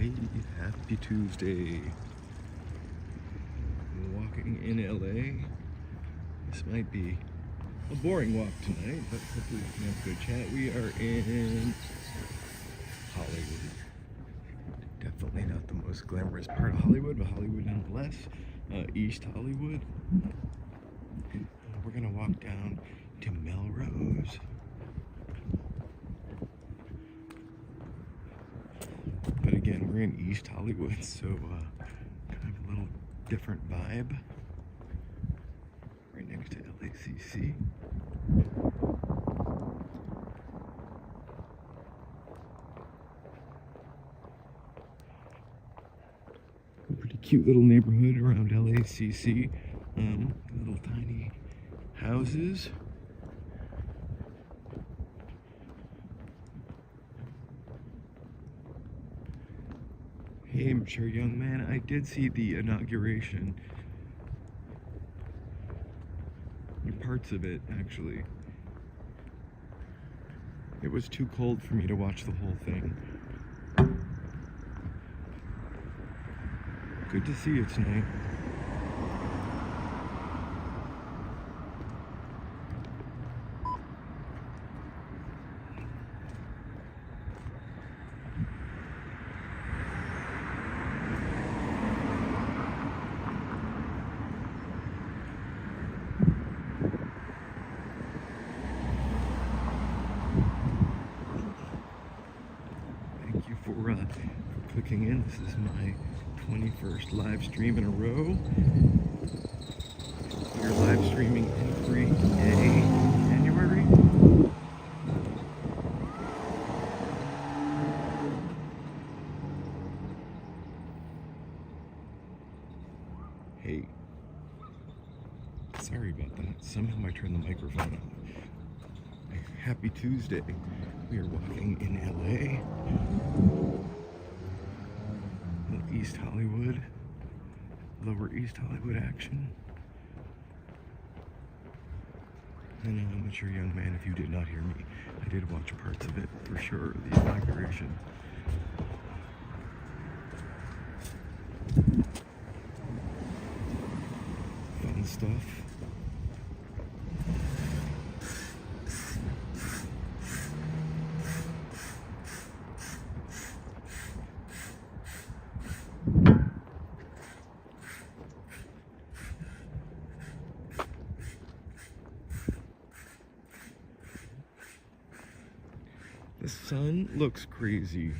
Hey, happy Tuesday. Walking in LA. This might be a boring walk tonight, but hopefully we can have a good chat. We are in Hollywood. Definitely not the most glamorous part of Hollywood, but Hollywood nonetheless. East Hollywood. We're gonna walk down to Melrose. But again, we're in East Hollywood, so kind of a little different vibe. Right next to LACC. A pretty cute little neighborhood around LACC. Little tiny houses. Hey, mature young man, I did see the inauguration. Parts of it, actually. It was too cold for me to watch the whole thing. Good to see you tonight. For clicking in. This is my 21st live stream in a row. We're live streaming every day in January. Hey, sorry about that. Somehow I turned the microphone on. Happy Tuesday. We are walking in LA. East Hollywood, Lower East Hollywood action. I know, I'm a mature young man. If you did not hear me, I did watch parts of it for sure. The inauguration. Fun stuff. The sun looks crazy.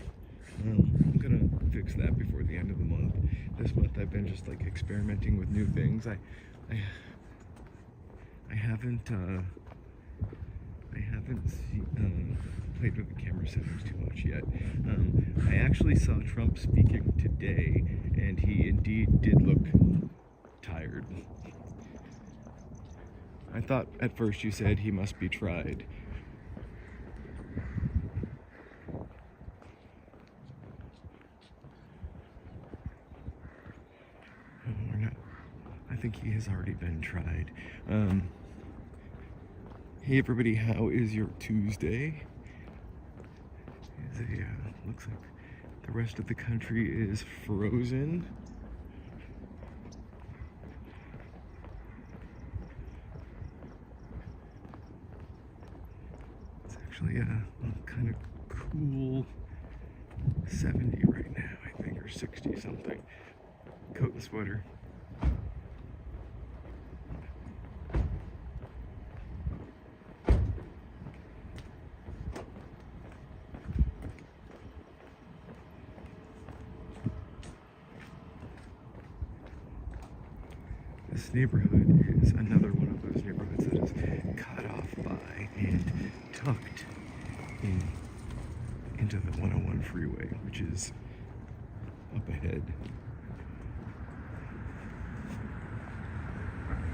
I'm gonna fix that before the end of the month. This month I've been just like experimenting with new things. I haven't played with the camera settings too much yet. I actually saw Trump speaking today, and he indeed did look tired. I thought at first you said he must be tried. I think he has already been tried. Hey everybody, how is your Tuesday? Looks like the rest of the country is frozen. It's actually a kind of cool 70 right now, I think, or 60 something. Coat and sweater. This neighborhood is another one of those neighborhoods that is cut off by and tucked into the 101 freeway, which is up ahead.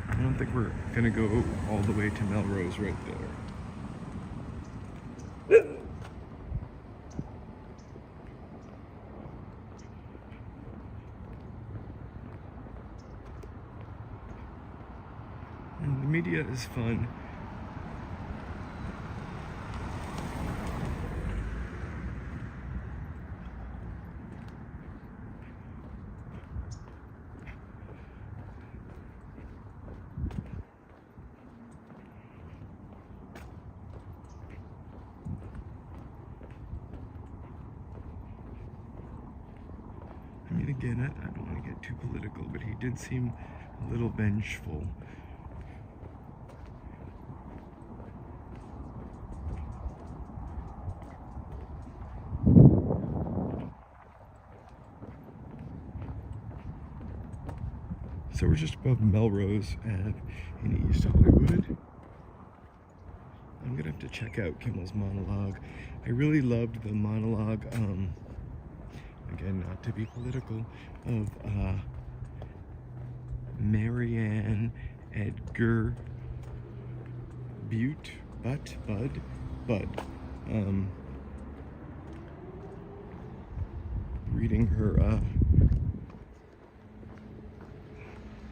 I don't think we're gonna go all the way to Melrose right there. And the media is fun. again, I don't want to get too political, but he did seem a little vengeful. So we're just above Melrose Ave in East Hollywood. I'm gonna have to check out Kimmel's monologue. I really loved the monologue, again, not to be political, of Marianne Edgar Bud. Reading her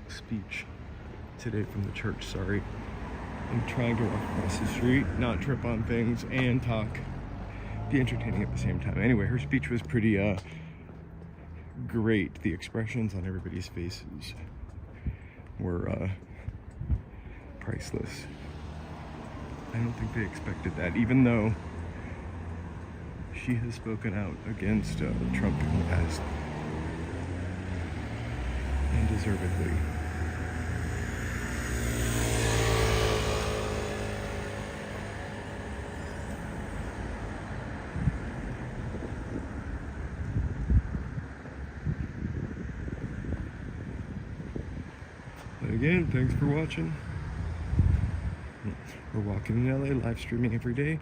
speech today from the church. Sorry, I'm trying to walk across the street, not trip on things, and talk, be entertaining at the same time. Anyway, her speech was pretty great. The expressions on everybody's faces were priceless. I don't think they expected that, even though she has spoken out against Trump in the past, and deservedly. But again, thanks for watching. We're walking in LA, live streaming every day.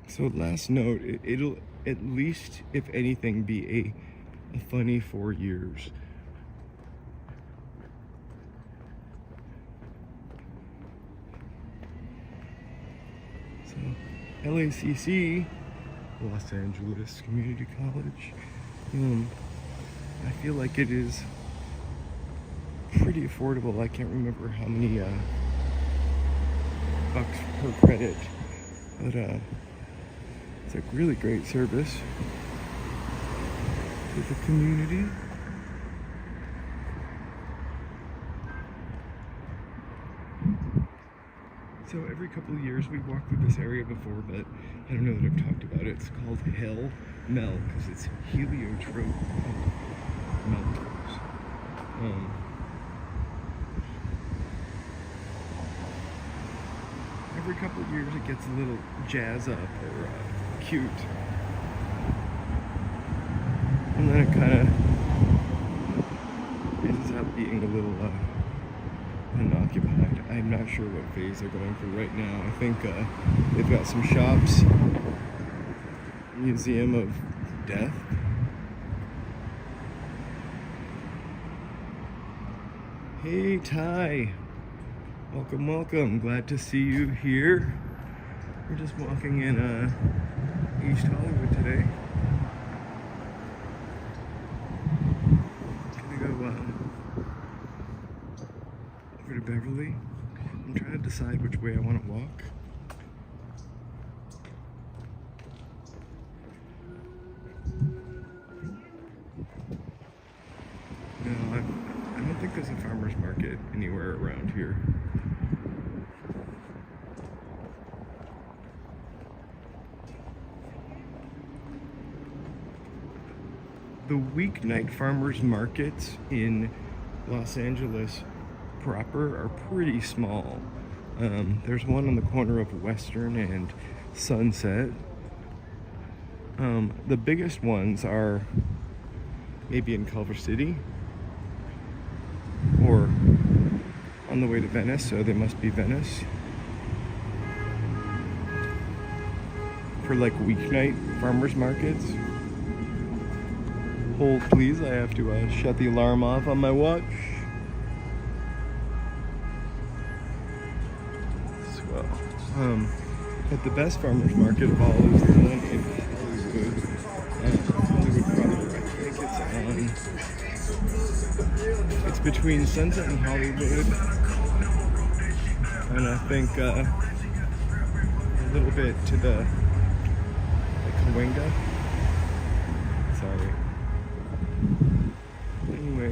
So last note, it'll at least, if anything, be a funny 4 years. So LACC, Los Angeles Community College, I feel like it is pretty affordable. I can't remember how many bucks per credit, but it's like really great service for the community. So every couple of years we walk through this area before, but I don't know that I've talked about it. It's called Hell Mel because it's heliotrope melters. Every couple of years it gets a little jazz up or cute, and then it kind of ends up being a little unoccupied. I'm not sure what phase they're going for right now. I think they've got some shops, Museum of Death. Hey Ty, welcome, welcome. Glad to see you here. We're just walking in East Hollywood today. Gonna go over to Beverly. I'm trying to decide which way I want to walk. No, I don't think there's a farmer's market anywhere around here. The weeknight farmers markets in Los Angeles proper are pretty small. There's one on the corner of Western and Sunset. The biggest ones are maybe in Culver City or on the way to Venice, so they must be Venice. For like weeknight farmers markets. Hold please, I have to shut the alarm off on my watch. Swell. But the best farmers market of all is the one in Hollywood. Hollywood proper. I think it's between Sunset and Hollywood. And I think a little bit to the Cahuenga. Sorry.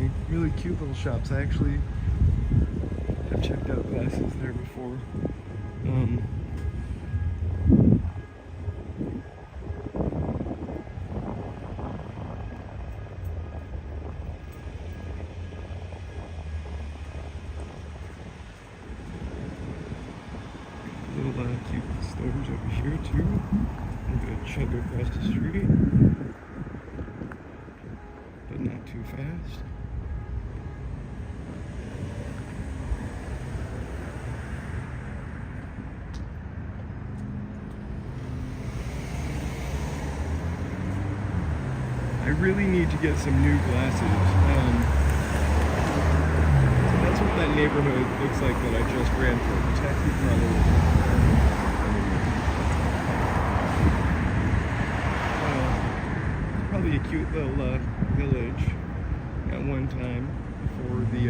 Strolling. Really cute little shops. I actually have checked out glasses there before. Little cute stores over here too. I'm gonna chug across the street, but not too fast. I really need to get some new glasses. So that's what that neighborhood looks like that I just ran through. The taxi parlor. Probably a cute little village at one time before the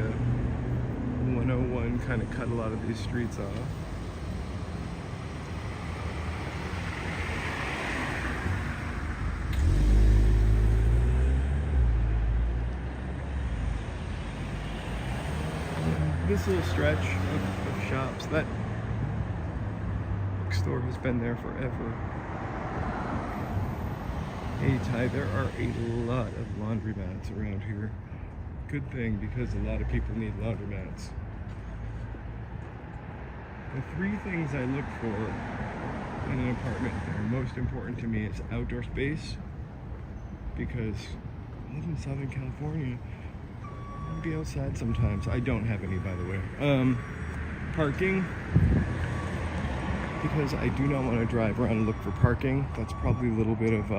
101 kind of cut a lot of these streets off. This little stretch of shops, that bookstore has been there forever. Hey Ty, there are a lot of laundromats around here. Good thing, because a lot of people need laundromats. The three things I look for in an apartment that are most important to me is outdoor space, because I live in Southern California. I'll be outside sometimes. I don't have any, by the way. Parking, because I do not want to drive around and look for parking. That's probably a little bit of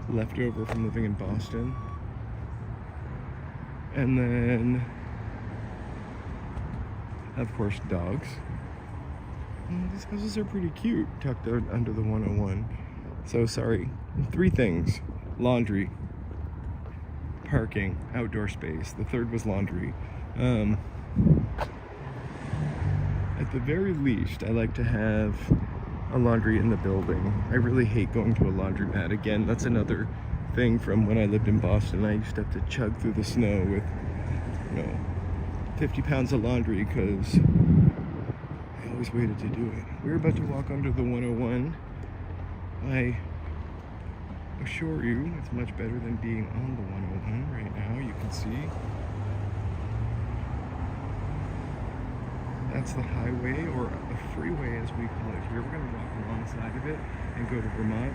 leftover from living in Boston. And then, of course, dogs. These houses are pretty cute, tucked out under the 101. So sorry, three things: laundry, parking, outdoor space. The third was laundry. At the very least, I like to have a laundry in the building. I really hate going to a laundromat. Again, that's another thing from when I lived in Boston. I used to have to chug through the snow with, 50 pounds of laundry because I always waited to do it. We're about to walk under the 101. I assure you, it's much better than being on the 101 right now. You can see that's the highway, or a freeway as we call it here. We're going to walk alongside of it and go to Vermont.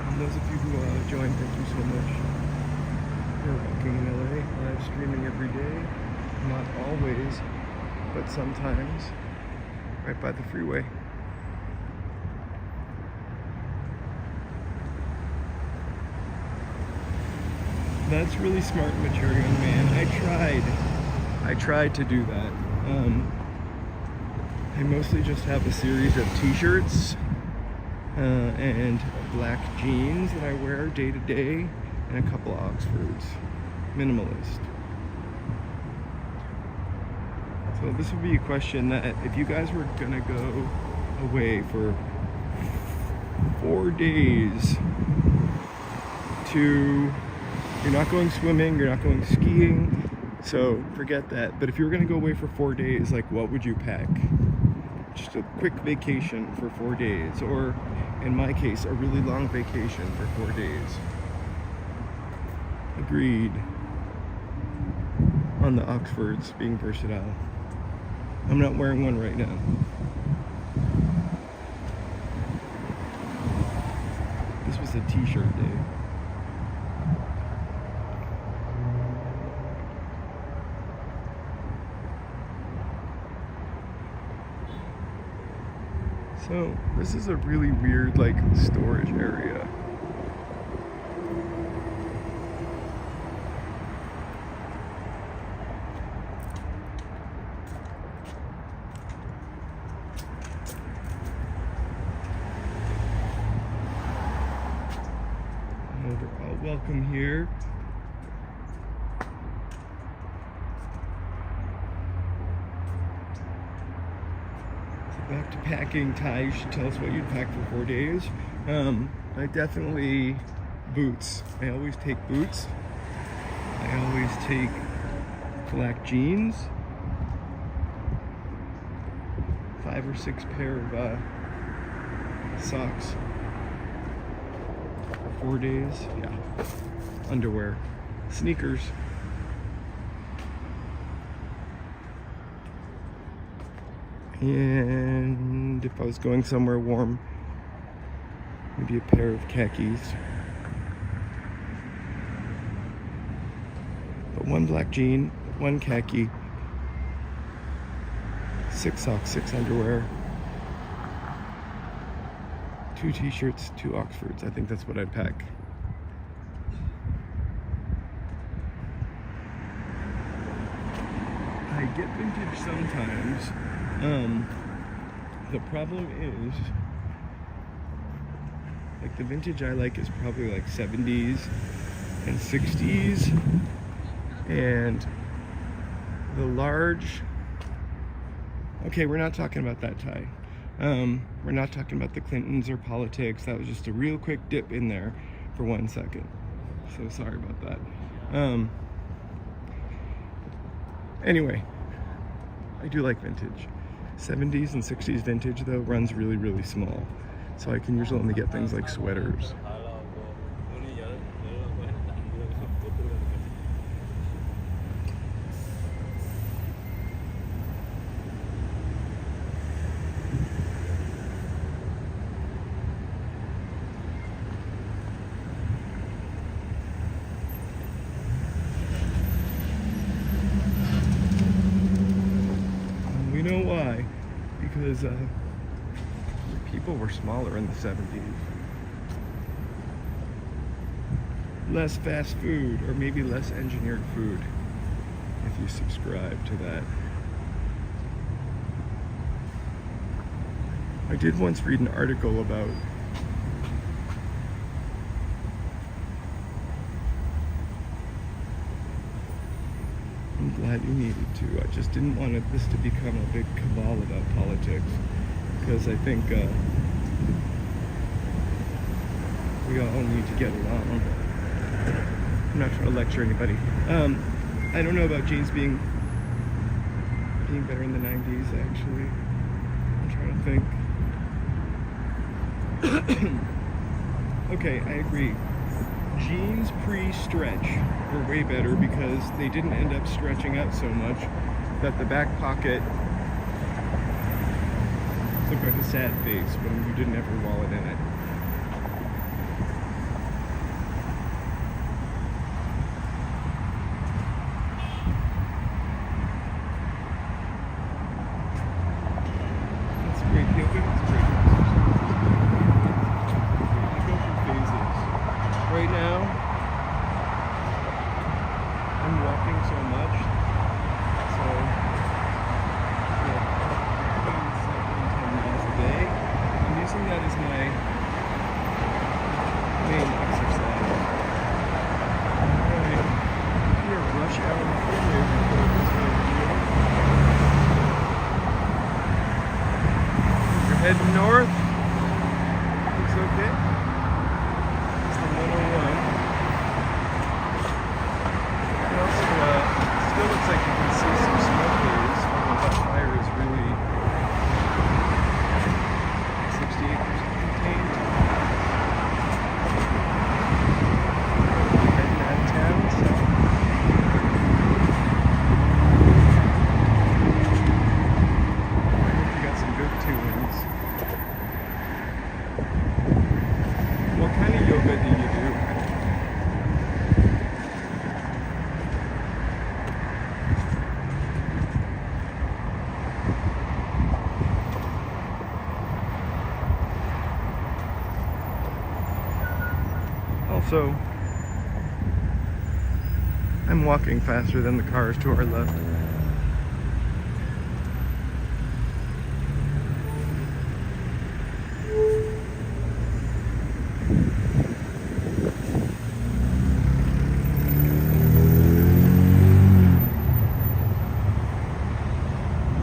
And those of you who joined, thank you so much. We're walking in LA, live streaming every day. Not always, but sometimes, right by the freeway. That's really smart and mature, young man. I tried to do that. I mostly just have a series of t-shirts and black jeans that I wear day to day, and a couple of Oxfords. Minimalist. So this would be a question that if you guys were gonna go away for 4 days to, you're not going swimming, you're not going skiing, so forget that. But if you were gonna go away for 4 days, like, what would you pack? Just a quick vacation for 4 days, or in my case, a really long vacation for 4 days. Agreed on the Oxfords being versatile. I'm not wearing one right now. This was a t-shirt day. So this is a really weird, like, storage area. Overall welcome here. Back to packing. Ty, you should tell us what you'd pack for 4 days. I definitely boots. I always take boots. I always take black jeans. 5 or 6 pair of socks. 4 days, yeah. Underwear, sneakers. And if I was going somewhere warm, maybe a pair of khakis. But 1 black jean, 1 khaki, 6 socks, 6 underwear, 2 t-shirts, 2 Oxfords. I think that's what I'd pack. I get vintage sometimes. The problem is, like, the vintage I like is probably like 70s and 60s, and the large, okay, we're not talking about that tie. We're not talking about the Clintons or politics. That was just a real quick dip in there for 1 second. So sorry about that. Anyway, I do like vintage. 70s and 60s vintage though runs really, really small. So I can usually only get things like sweaters. We know why, because people were smaller in the 70s. Less fast food, or maybe less engineered food, if you subscribe to that. I did once read an article about I'm glad you needed to. I just didn't want this to become a big cabal about politics, because I think we all need to get along. I'm not trying to lecture anybody. I don't know about jeans being better in the 90s, actually. I'm trying to think. Okay, I agree. Jeans pre-stretch were way better because they didn't end up stretching out so much that the back pocket looked like a sad face when you didn't have your wallet in it. That's great. It's great. I go through phases. Right now, I'm walking so much, so yeah, 10 miles a day. I'm using that as my main exercise. Alright, we are rush hour freeway before this video. You're heading north. Looks okay. Still looks like you can see some smoke haze, although that fire is really 68% contained. Heading out of town, so I hope you got some good tunes. What kind of yoga do you do? Also, I'm walking faster than the cars to our left.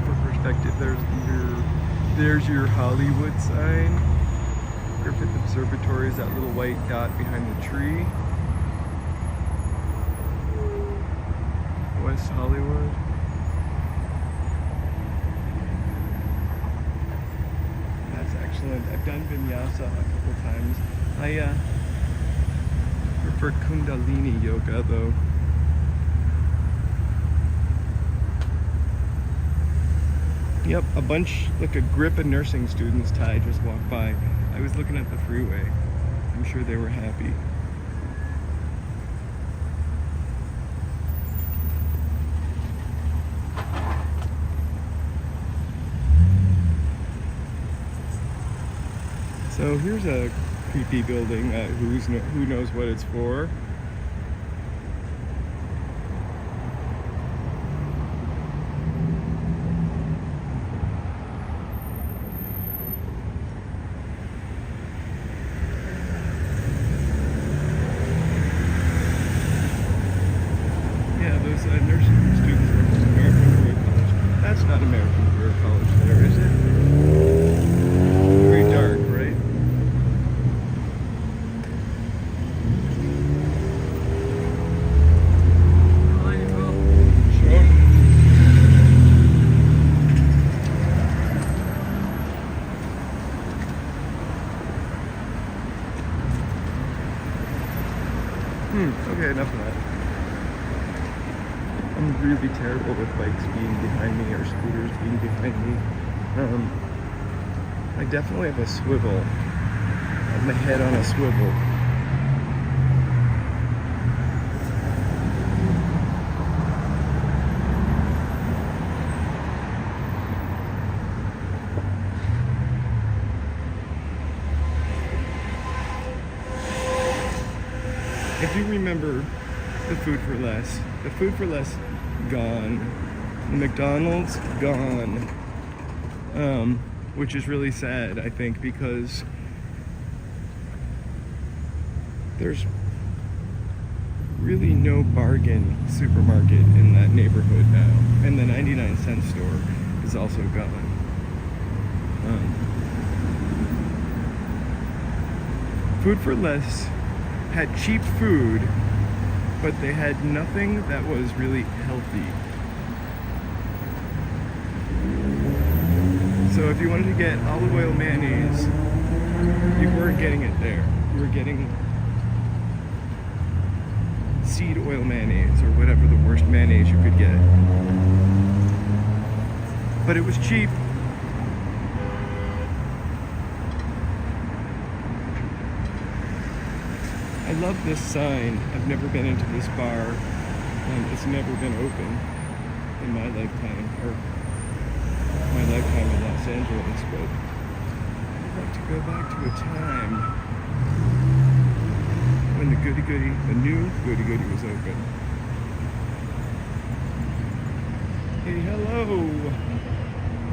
For perspective, there's your Hollywood sign. Griffith Observatory is that little white dot behind the tree. West Hollywood. That's excellent. I've done vinyasa a couple times. I prefer Kundalini yoga though. Yep, a bunch, like a grip of nursing students, Ty, just walked by. I was looking at the freeway. I'm sure they were happy. So here's a creepy building. Who knows what it's for? Nursing students work at American Career College. That's not American Career College there, is it? Very dark, right? Sure. Okay, enough of that. I'm really terrible with bikes being behind me or scooters being behind me. I definitely have a swivel. I have my head on a swivel. If you remember the Food for Less, gone. The McDonald's gone. Which is really sad, I think, because there's really no bargain supermarket in that neighborhood now. And the 99-cent store is also gone. Food for Less had cheap food, but they had nothing that was really healthy. So if you wanted to get olive oil mayonnaise, you weren't getting it there. You were getting seed oil mayonnaise or whatever the worst mayonnaise you could get. But it was cheap. I love this sign. I've never been into this bar, and it's never been open in my lifetime, or my lifetime in Los Angeles, but I'd like to go back to a time when the new Goody Goody was open. Hey, hello!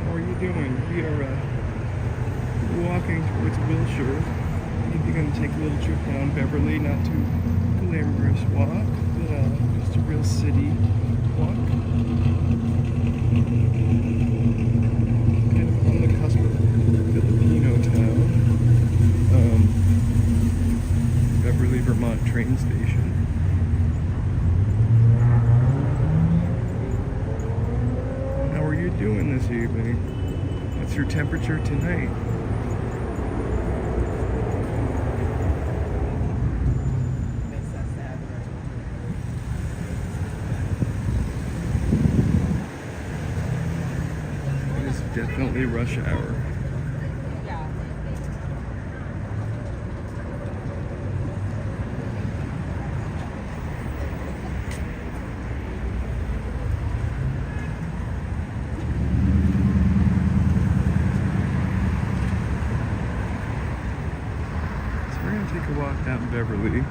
How are you doing? We are walking towards Wilshire. We're going to take a little trip down Beverly, not too glamorous walk, but just a real city walk. Kind of on the cusp of Filipino town. Beverly, Vermont train station. How are you doing this evening? What's your temperature tonight? Definitely rush hour. So we're gonna take a walk down Beverly.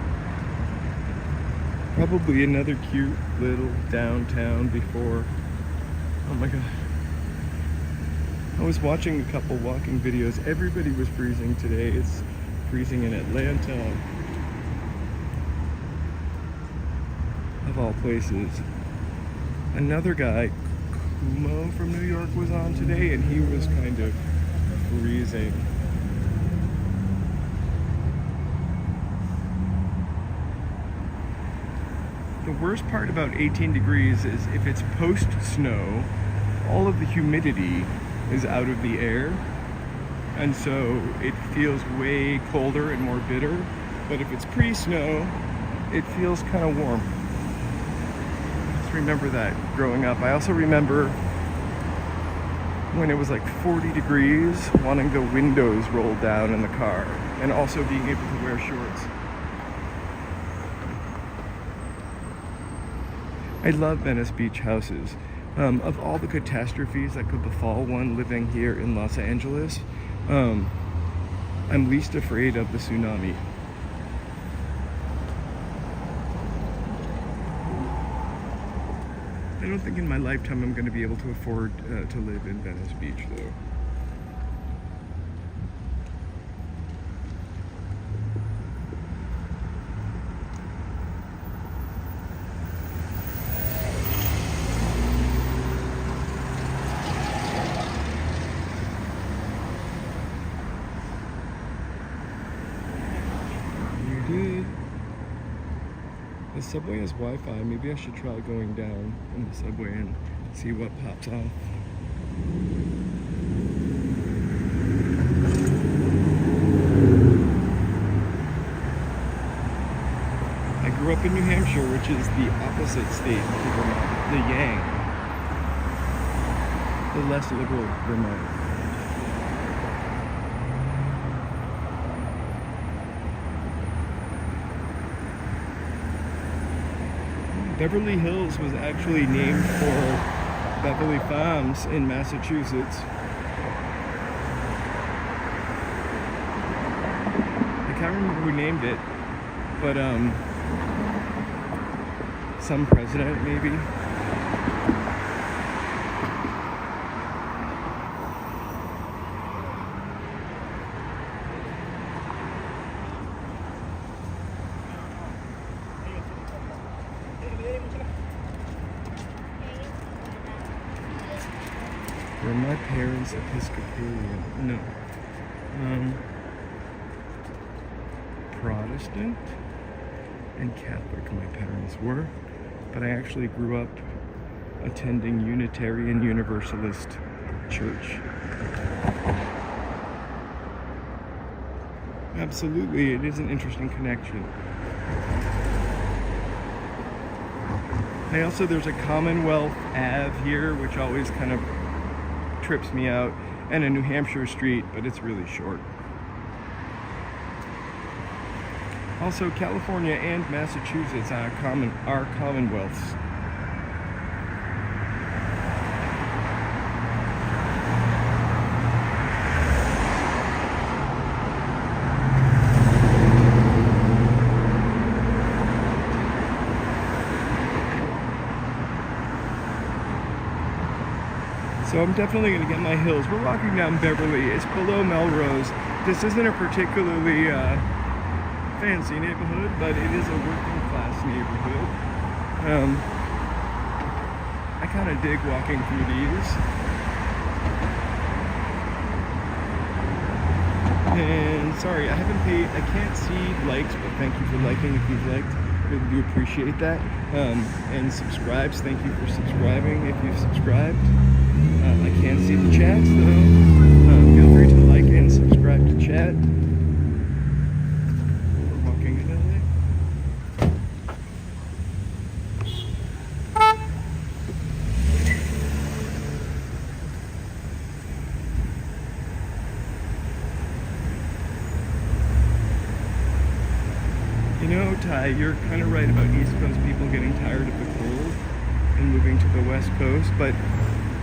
Probably another cute little downtown before. Oh my god. I was watching a couple walking videos. Everybody was freezing today. It's freezing in Atlanta, of all places. Another guy, Kumo from New York, was on today, and he was kind of freezing. The worst part about 18 degrees is if it's post-snow, all of the humidity is out of the air, and so it feels way colder and more bitter. But if it's pre-snow, it feels kind of warm. Just remember that growing up. I also remember when it was like 40 degrees, wanting the windows rolled down in the car, and also being able to wear shorts. I love Venice Beach houses. Of all the catastrophes that could befall one living here in Los Angeles, I'm least afraid of the tsunami. I don't think in my lifetime I'm going to be able to afford to live in Venice Beach, though. The subway has Wi-Fi. Maybe I should try going down in the subway and see what pops off. I grew up in New Hampshire, which is the opposite state to Vermont, the Yang, the less liberal Vermont. Beverly Hills was actually named for Beverly Farms in Massachusetts. I can't remember who named it, but some president maybe. Were my parents Episcopalian? No. Protestant and Catholic my parents were, but I actually grew up attending Unitarian Universalist Church. Absolutely, it is an interesting connection. There's a Commonwealth Ave here, which always kind of trips me out, and a New Hampshire street, but it's really short. Also, California and Massachusetts are commonwealths. So I'm definitely going to get my hills. We're walking down Beverly. It's below Melrose. This isn't a particularly fancy neighborhood, but it is a working class neighborhood. I kind of dig walking through these. And sorry, I can't see likes, but thank you for liking if you've liked. Really do appreciate that. And subscribes, thank you for subscribing if you've subscribed. I can't see the chats though. Feel free to like and subscribe to chat. We're walking in LA. You know, Ty, you're kind of right about East Coast people getting tired of the cold and moving to the West Coast, but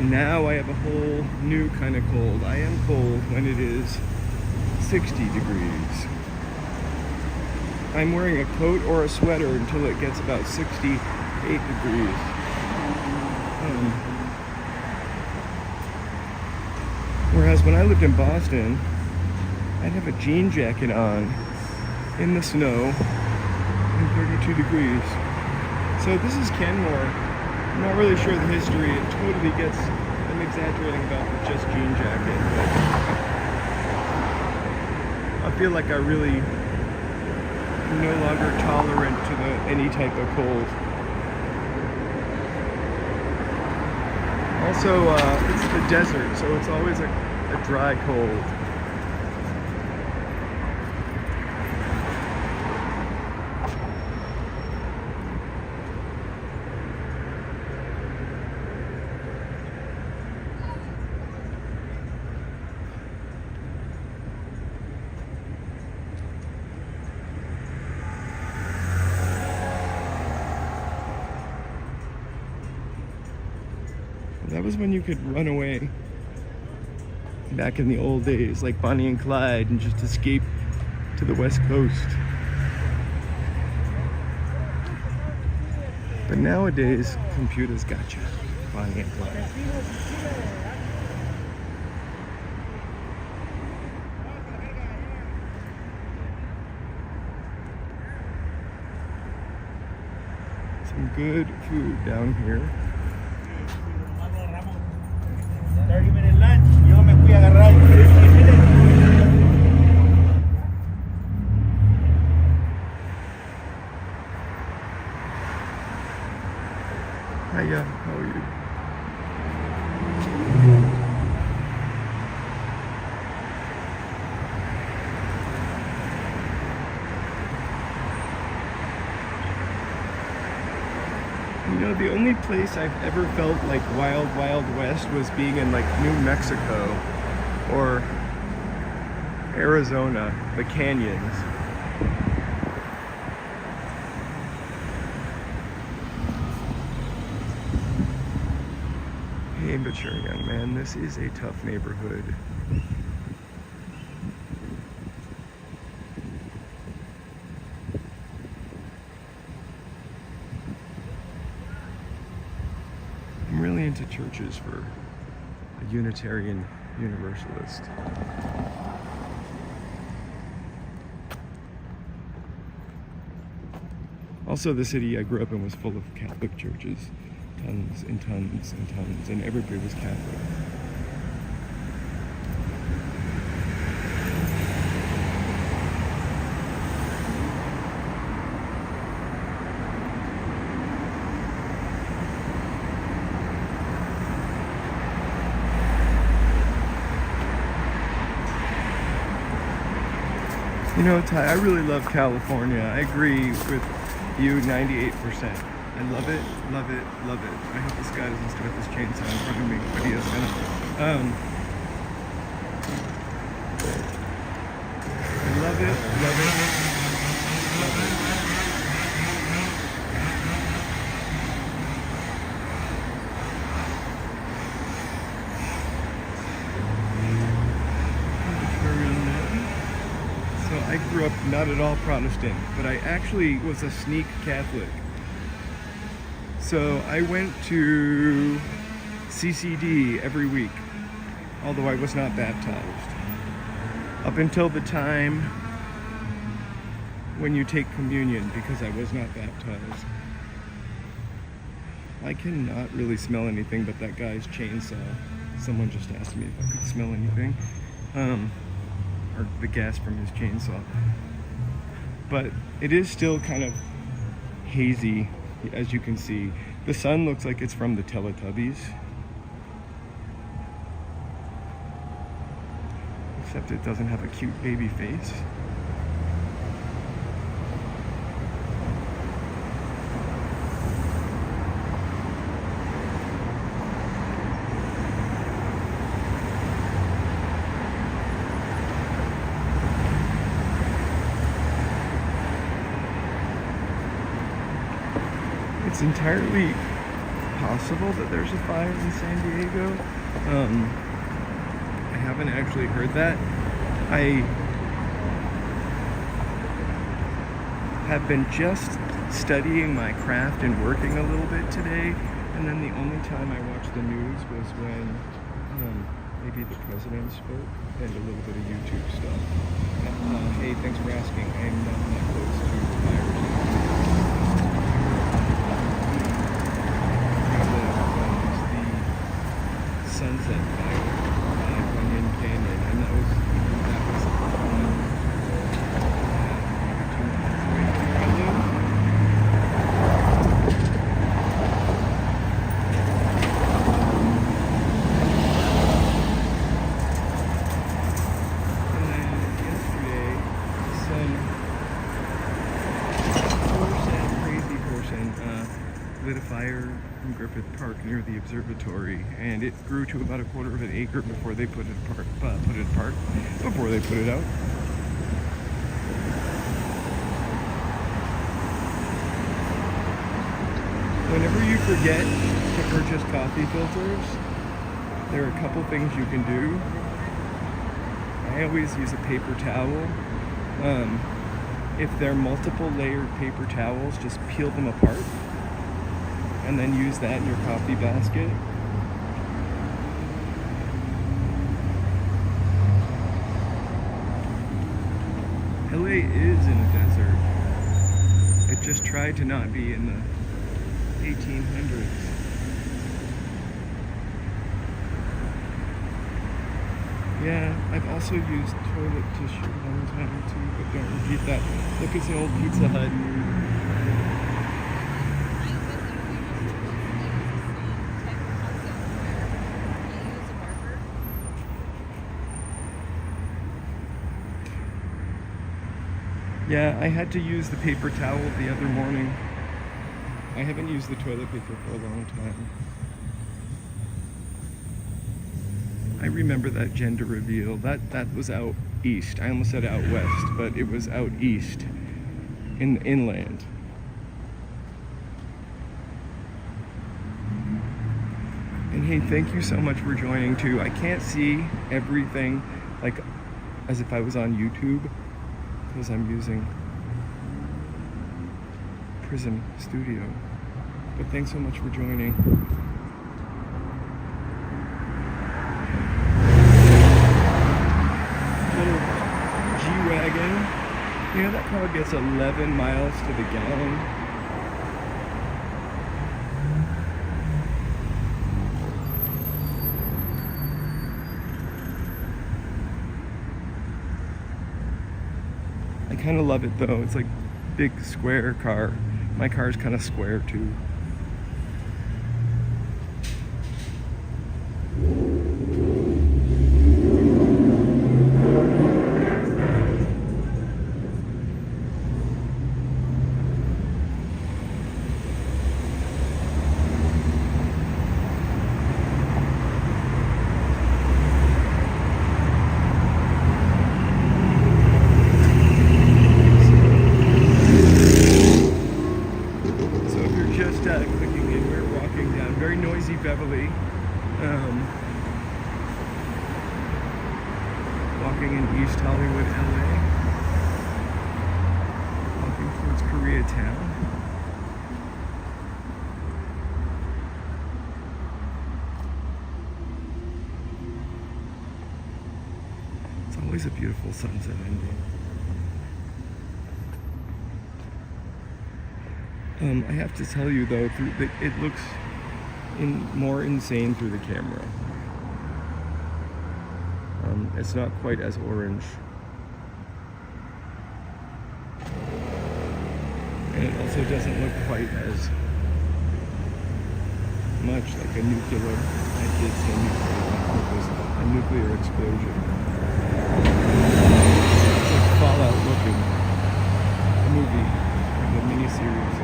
now I have a whole new kind of cold. I am cold when it is 60 degrees. I'm wearing a coat or a sweater until it gets about 68 degrees. Whereas when I lived in Boston, I'd have a jean jacket on in the snow and 32 degrees. So this is Kenmore. I'm not really sure the history. It totally gets, I'm exaggerating about the just jean jacket, but I feel like I really am no longer tolerant to any type of cold. Also, it's the desert, so it's always a dry cold. That was when you could run away back in the old days, like Bonnie and Clyde, and just escape to the West Coast. But nowadays, computers got you, Bonnie and Clyde. Some good food down here. 30-minute lunch. Yo me fui a agarrar 15 minutes. Hiya, how are you? You know, the only place I've ever felt like Wild Wild West was being in like New Mexico or Arizona, the canyons. Hey, mature young man, this is a tough neighborhood. I'm really into churches for a Unitarian Universalist. Also, the city I grew up in was full of Catholic churches. Tons and tons and tons, and everybody was Catholic. You know, Ty, I really love California. I agree with you 98%. I love it, love it, love it. I hope this guy doesn't start this chainsaw in front of me, but he is gonna. I love it, love it, love it. So I grew up not at all Protestant, but I actually was a sneak Catholic. So I went to CCD every week, although I was not baptized. Up until the time when you take communion, because I was not baptized. I cannot really smell anything but that guy's chainsaw. Someone just asked me if I could smell anything. Or the gas from his chainsaw. But it is still kind of hazy. As you can see, the sun looks like it's from the Teletubbies. Except it doesn't have a cute baby face. It's entirely possible that there's a fire in San Diego. I haven't actually heard that. I have been just studying my craft and working a little bit today, and then the only time I watched the news was when maybe the president spoke and a little bit of YouTube stuff. Hey, thanks for asking. I am not that close to fires. Sunset fire at Runyon Canyon, and that was private park near the observatory, and it grew to about 1/4 of an acre before they put it apart. Before they put it out. Whenever you forget to purchase coffee filters, there are a couple things you can do. I always use a paper towel. If they're multiple layered paper towels, just peel them apart and then use that in your coffee basket. LA is in a desert. It just tried to not be in the 1800s. Yeah, I've also used toilet tissue one time too, but don't repeat that. Look, it's an old Pizza Hut. Yeah, I had to use the paper towel the other morning. I haven't used the toilet paper for a long time. I remember that gender reveal. That was out east. I almost said out west, but it was out east in the inland. And hey, thank you so much for joining too. I can't see everything like as if I was on YouTube because I'm using Prism Studio. But thanks so much for joining. Little G-Wagon. You know, that car gets 11 miles to the gallon. I kind of love it though. It's like big square car. My car's kind of square too. Clicking in, we're walking down very noisy Beverly, walking in East Hollywood, LA, walking towards Koreatown. It's always a beautiful sunset ending. I have to tell you though, it looks more insane through the camera. It's not quite as orange. And it also doesn't look quite as much like a nuclear, I did say nuclear on purpose, a nuclear explosion. It's like Fallout looking, a movie, like a miniseries.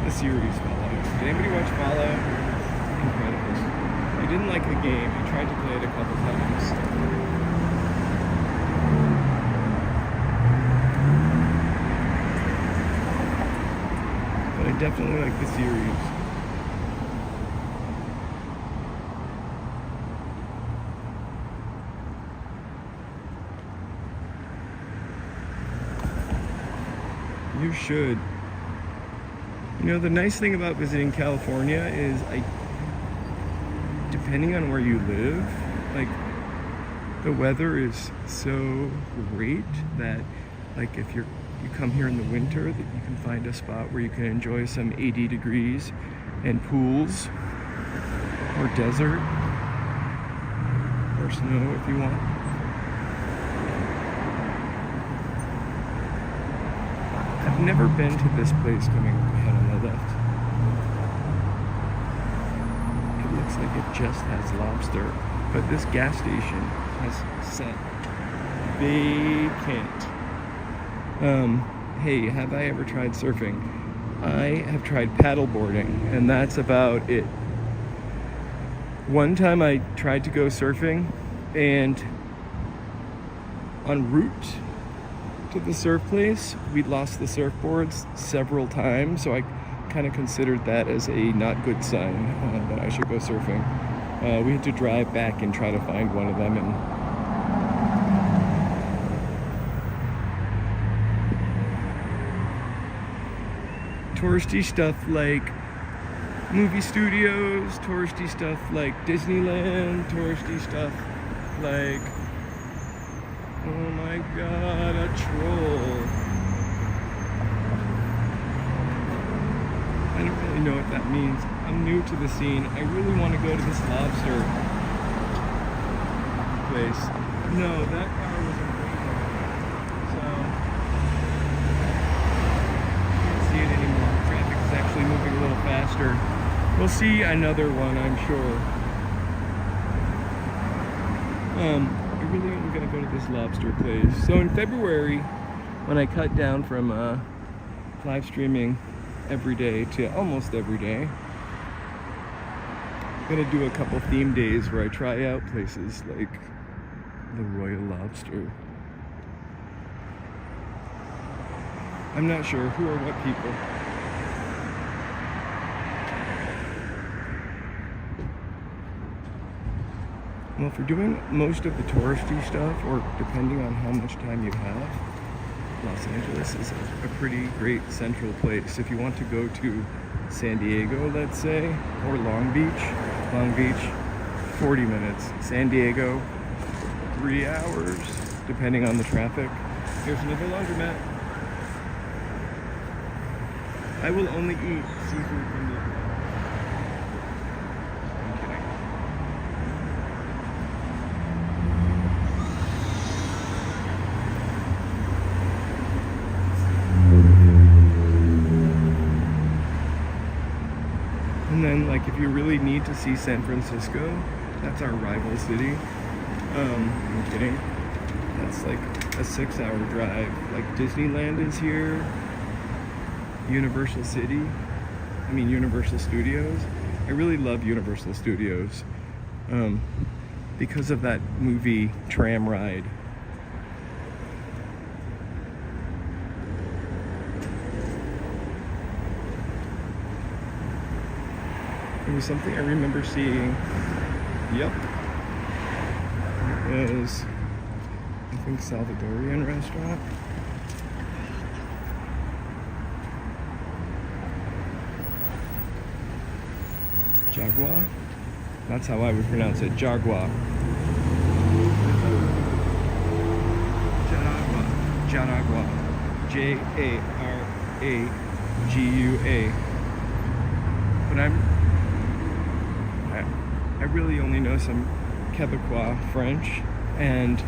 The series Fallout. Did anybody watch Fallout? Incredible. I didn't like the game. I tried to play it a couple times. But I definitely like the series. You should. You know, the nice thing about visiting California is, depending on where you live, like, the weather is so great that, like, if you come here in the winter, that you can find a spot where you can enjoy some 80 degrees and pools, or desert, or snow if you want. I've never been to this place coming ahead on the left. It looks like it just has lobster, but this gas station has set vacant. Hey, have I ever tried surfing? I have tried paddleboarding, and that's about it. One time I tried to go surfing, and en route to the surf place, we lost the surfboards several times, so I kind of considered that as a not good sign that I should go surfing. We had to drive back and try to find one of them, and touristy stuff like movie studios, touristy stuff like Disneyland, touristy stuff like, oh my god, a troll. I don't really know what that means. I'm new to the scene. I really want to go to this lobster place. No, that car wasn't waiting. So, can't see it anymore. Traffic is actually moving a little faster. We'll see another one, I'm sure. I really am gonna go to this lobster place. So in February, when I cut down from live streaming every day to almost every day, I'm gonna do a couple theme days where I try out places like the Royal Lobster. I'm not sure who or what people. Well, for doing most of the touristy stuff, or depending on how much time you have, Los Angeles is a pretty great central place. If you want to go to San Diego, let's say, or Long Beach, 40 minutes. San Diego, 3 hours, depending on the traffic. Here's another laundromat. I will only eat seafood from the... I'm kidding. And then, like, if you really need to see San Francisco, that's our rival city. I'm kidding. That's like a 6-hour drive. Like, Disneyland is here. Universal Studios. I really love Universal Studios because of that movie Tram Ride. It was something I remember seeing. Yep. It was, I think, Salvadorian restaurant. Jaguar? That's how I would pronounce it. Jaguar. Jaragua. Jaragua. But I really only know some Quebecois, French, and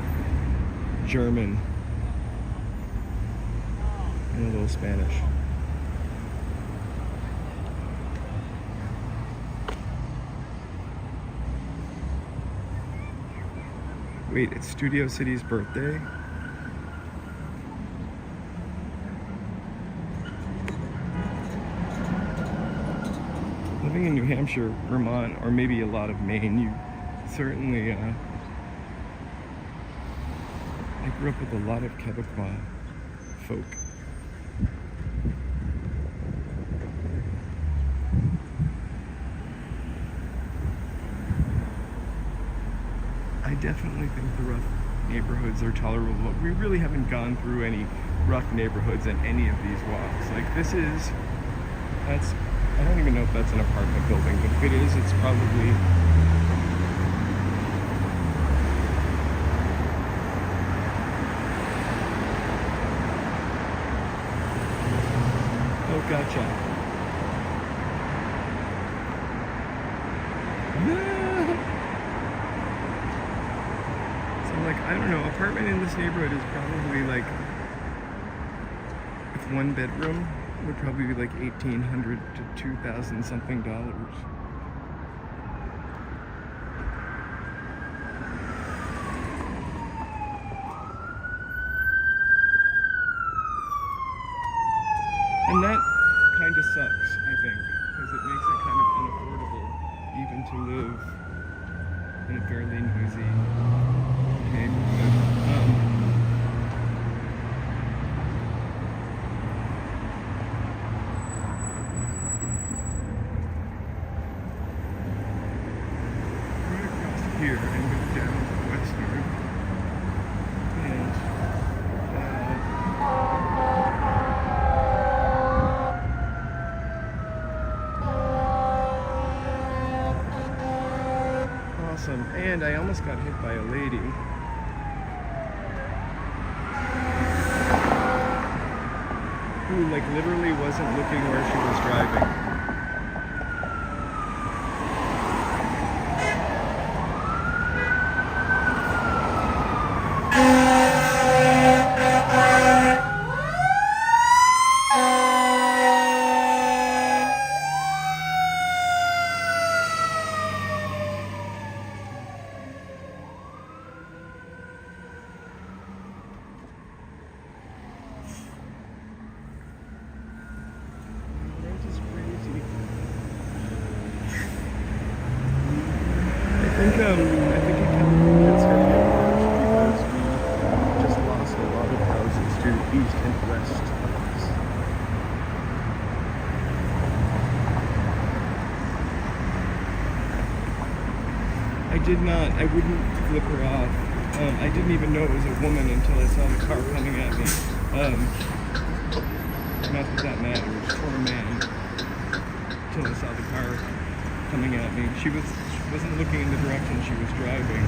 German, and a little Spanish. Wait, it's Studio City's birthday? Living in New Hampshire, Vermont, or maybe a lot of Maine, you certainly, I grew up with a lot of Quebecois folk. I definitely think the rough neighborhoods are tolerable, but we really haven't gone through any rough neighborhoods in any of these walks. Like, I don't even know if that's an apartment building, but if it is, it's probably... Oh, gotcha. No! So, like, I don't know, apartment in this neighborhood is probably like, with one bedroom, would probably be like $1,800 to $2,000 something dollars. And that kind of sucks, I think, because it makes it kind of unaffordable even to live fairly noisy neighborhood. Right across here and go down westward. And awesome. And I almost got hit by a lady. Who like literally wasn't looking where she was driving. I think in California it's going to get worse because we just lost a lot of houses to east and west of us. I wouldn't flip her off. I didn't even know it was a woman until I saw the car coming at me. Not that matters, or a man, until I saw the car coming at me. She wasn't looking in the direction she was driving.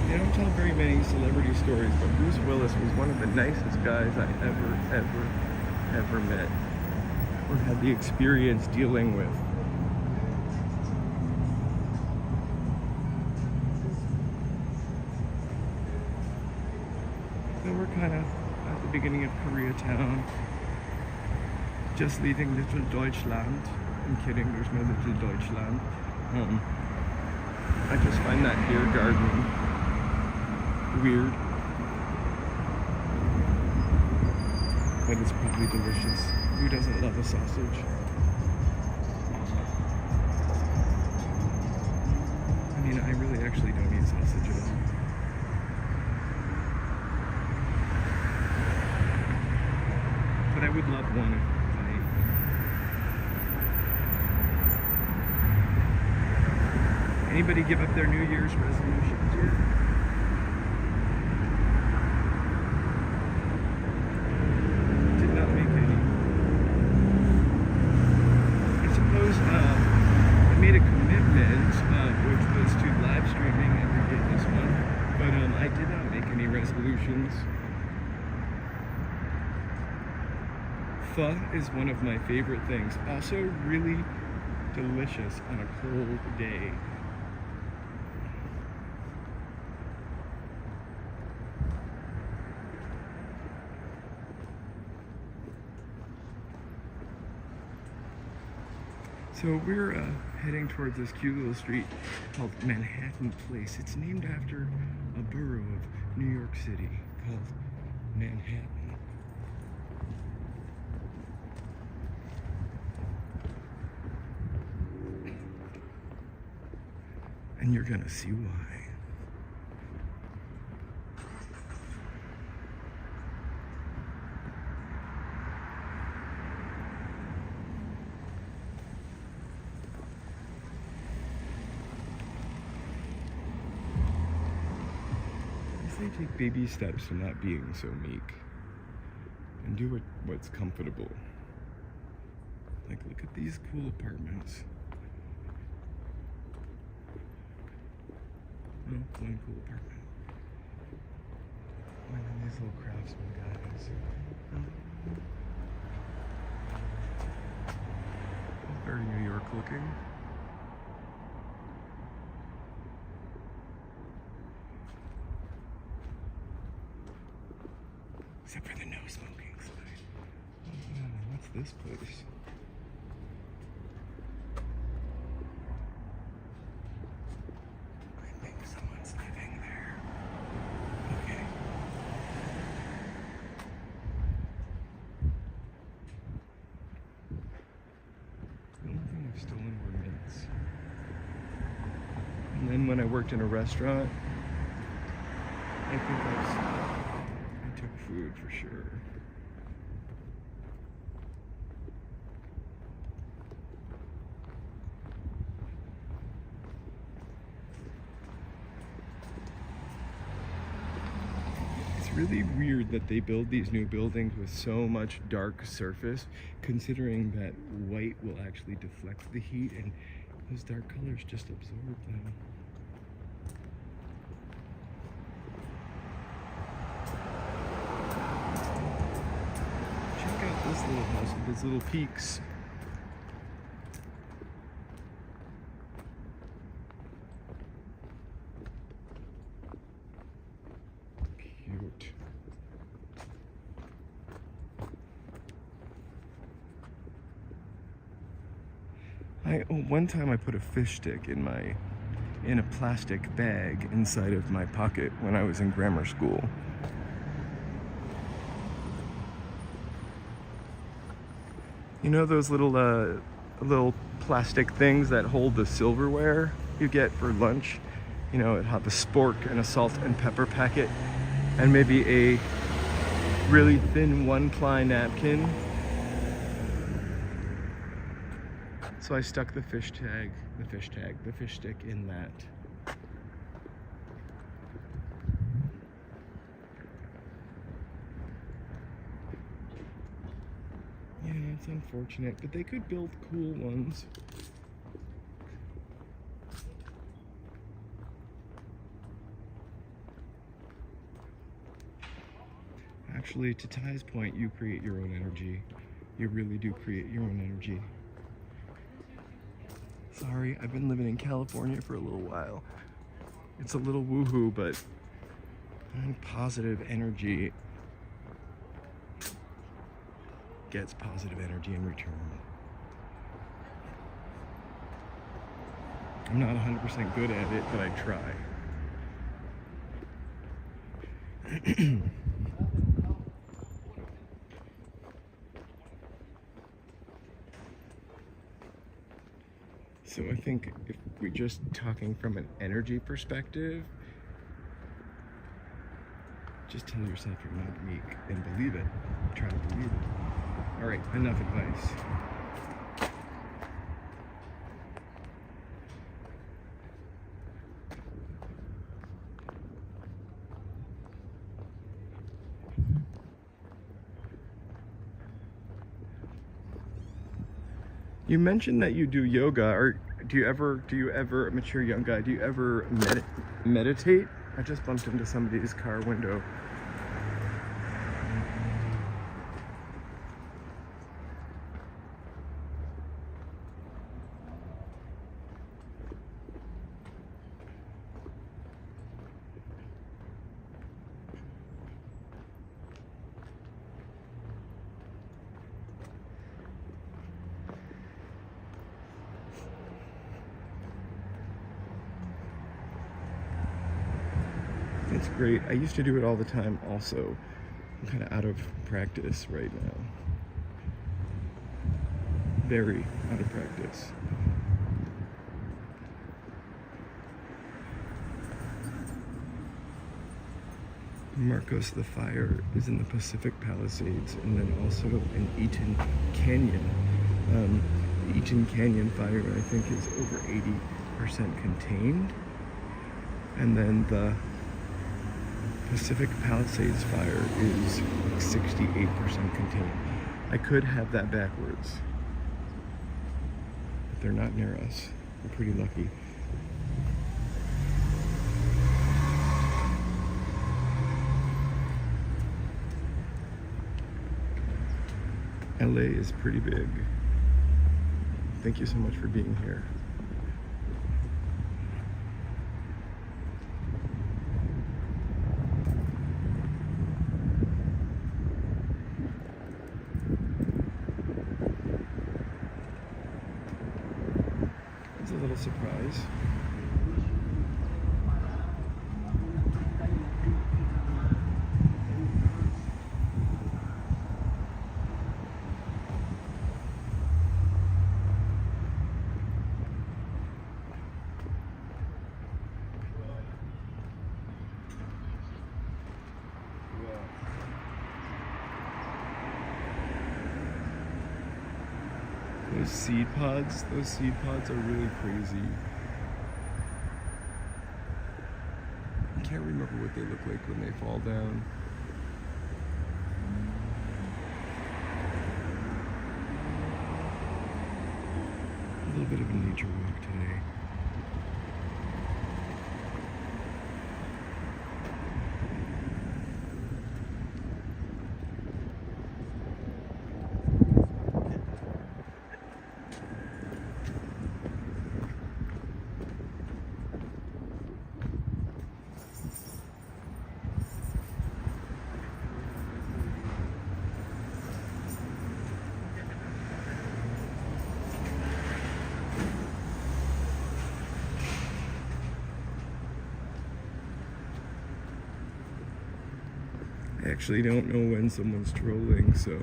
You don't tell very many celebrity stories, but Bruce Willis was one of the nicest guys I ever met or had the experience dealing with. So we're kind of at the beginning of Koreatown, just leaving Little Deutschland. I'm kidding, there's no Little Deutschland. I just find that beer garden weird, but it's probably delicious. Who doesn't love a sausage? I mean, I really actually don't eat sausage at all. But I would love one if I... Anybody give up their New Year's resolutions here? Did not make any. I suppose I made a commitment, which was to live streaming every day this month, but I did not make any resolutions. Pho is one of my favorite things. Also really delicious on a cold day. So we're heading towards this cute little street called Manhattan Place. It's named after a borough of New York City called Manhattan. And you're gonna see why. They take baby steps to not being so meek and do what's comfortable. Like, look at these cool apartments. No, one cool apartment. And then these little craftsman guys. Very New York looking. Except for the no smoking sign. Oh, what's this place? I think someone's living there. time when I worked in a restaurant, I think I took food for sure. It's really weird that they build these new buildings with so much dark surface, considering that white will actually deflect the heat and those dark colors just absorb them. Check out this little house with its little peaks. Cute. One time I put a fish stick in a plastic bag inside of my pocket when I was in grammar school. You know those little plastic things that hold the silverware you get for lunch? You know, it had a spork and a salt and pepper packet and maybe a really thin one-ply napkin. So I stuck the fish stick in that. Yeah, it's unfortunate, but they could build cool ones. Actually, to Ty's point, you create your own energy. You really do create your own energy. Sorry, I've been living in California for a little while. It's a little woohoo, but positive energy gets positive energy in return. I'm not 100% good at it, but I try. So I think if we're just talking from an energy perspective, just tell yourself you're not weak and believe it. Try to believe it. All right, enough advice. You mentioned that you do yoga, or do you ever, mature young guy, do you ever meditate? I just bumped into somebody's car window. It's great. I used to do it all the time also. I'm kind of out of practice right now. Very out of practice. Marcos the Fire is in the Pacific Palisades and then also in Eaton Canyon. The Eaton Canyon fire, I think, is over 80% contained. And then the Pacific Palisades fire is 68% contained. I could have that backwards, but they're not near us. We're pretty lucky. LA is pretty big. Thank you so much for being here. It's a little surprise. Those seed pods are really crazy. I can't remember what they look like when they fall down. A little bit of a nature walk today. I actually don't know when someone's trolling, so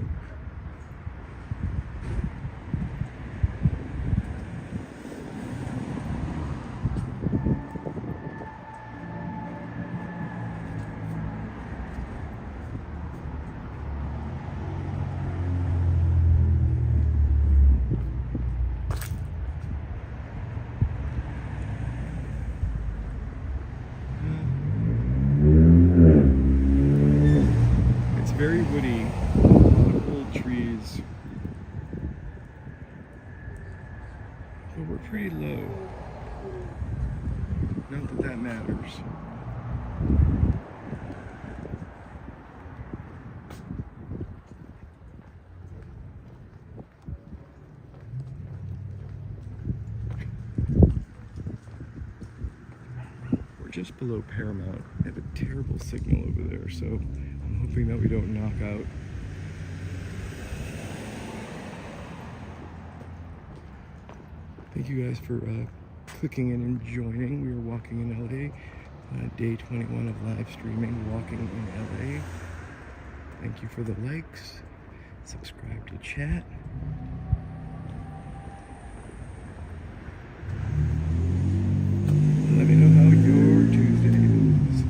very woody, a lot of old trees, but we're pretty low. Not that that matters. We're just below Paramount. I have a terrible signal over there, so I'm hoping that we don't knock out. Thank you guys for clicking in and joining. We are walking in LA, day 21 of live streaming, walking in LA. Thank you for the likes. Subscribe to chat. Let me know how your Tuesday is.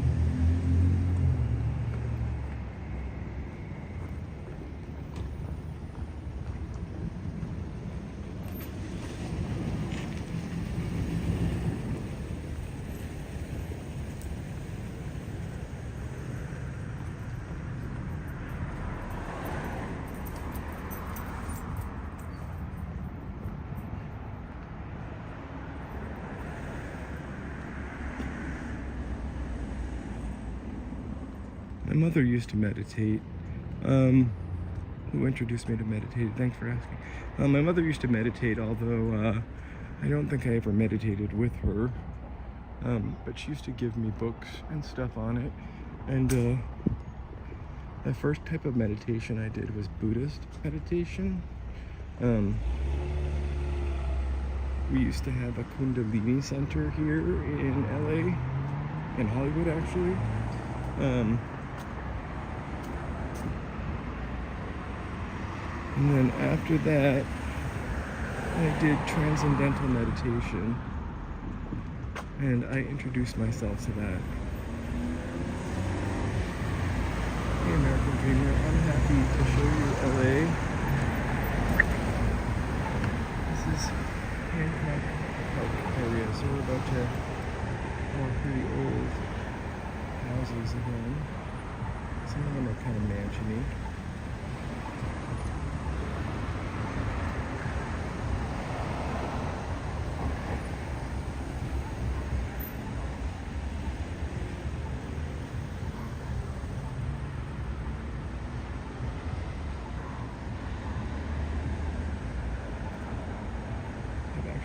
My mother used to meditate. Who introduced me to meditate? Thanks for asking. My mother used to meditate, although I don't think I ever meditated with her. But she used to give me books and stuff on it. And the first type of meditation I did was Buddhist meditation. We used to have a Kundalini center here in LA, in Hollywood actually. And then after that, I did transcendental meditation, and I introduced myself to that. Hey American Dreamer, I'm happy to show you LA. This is Hancock Park area, so we're about to walk through the old houses again. Some of them are kind of mansion-y.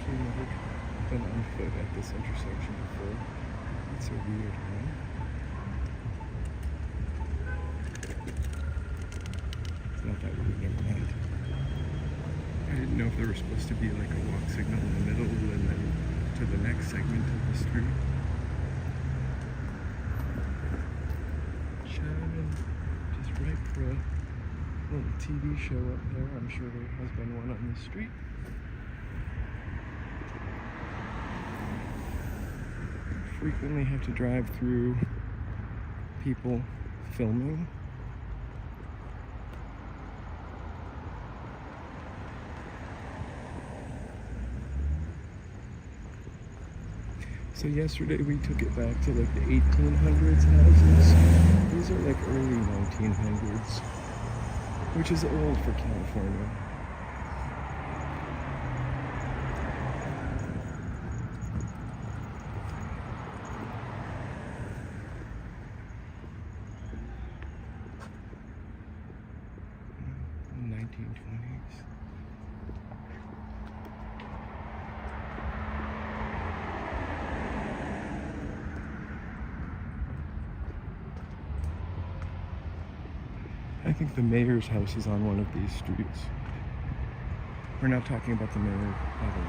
Never been on foot at this intersection before. It's a weird one. It's not that weird, never mind. I didn't know if there was supposed to be like a walk signal in the middle and then to the next segment of the street. Shining just right for a little TV show up there. I'm sure there has been one on the street. Frequently have to drive through people filming. So yesterday we took it back to like the 1800s houses. These are like early 1900s, which is old for California. I think the mayor's house is on one of these streets. We're not talking about the mayor of the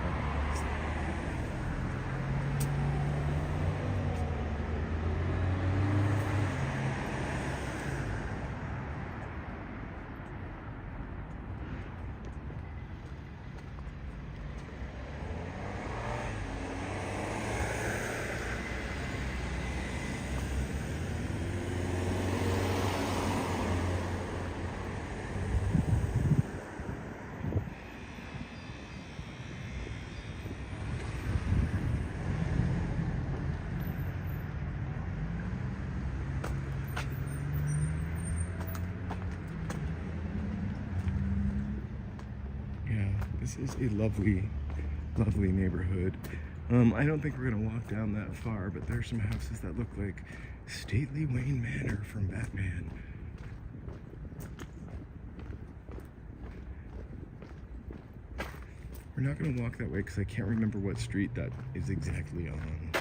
This is a lovely, lovely neighborhood. I don't think we're gonna walk down that far, but there's some houses that look like stately Wayne Manor from Batman. We're not gonna walk that way because I can't remember what street that is exactly on.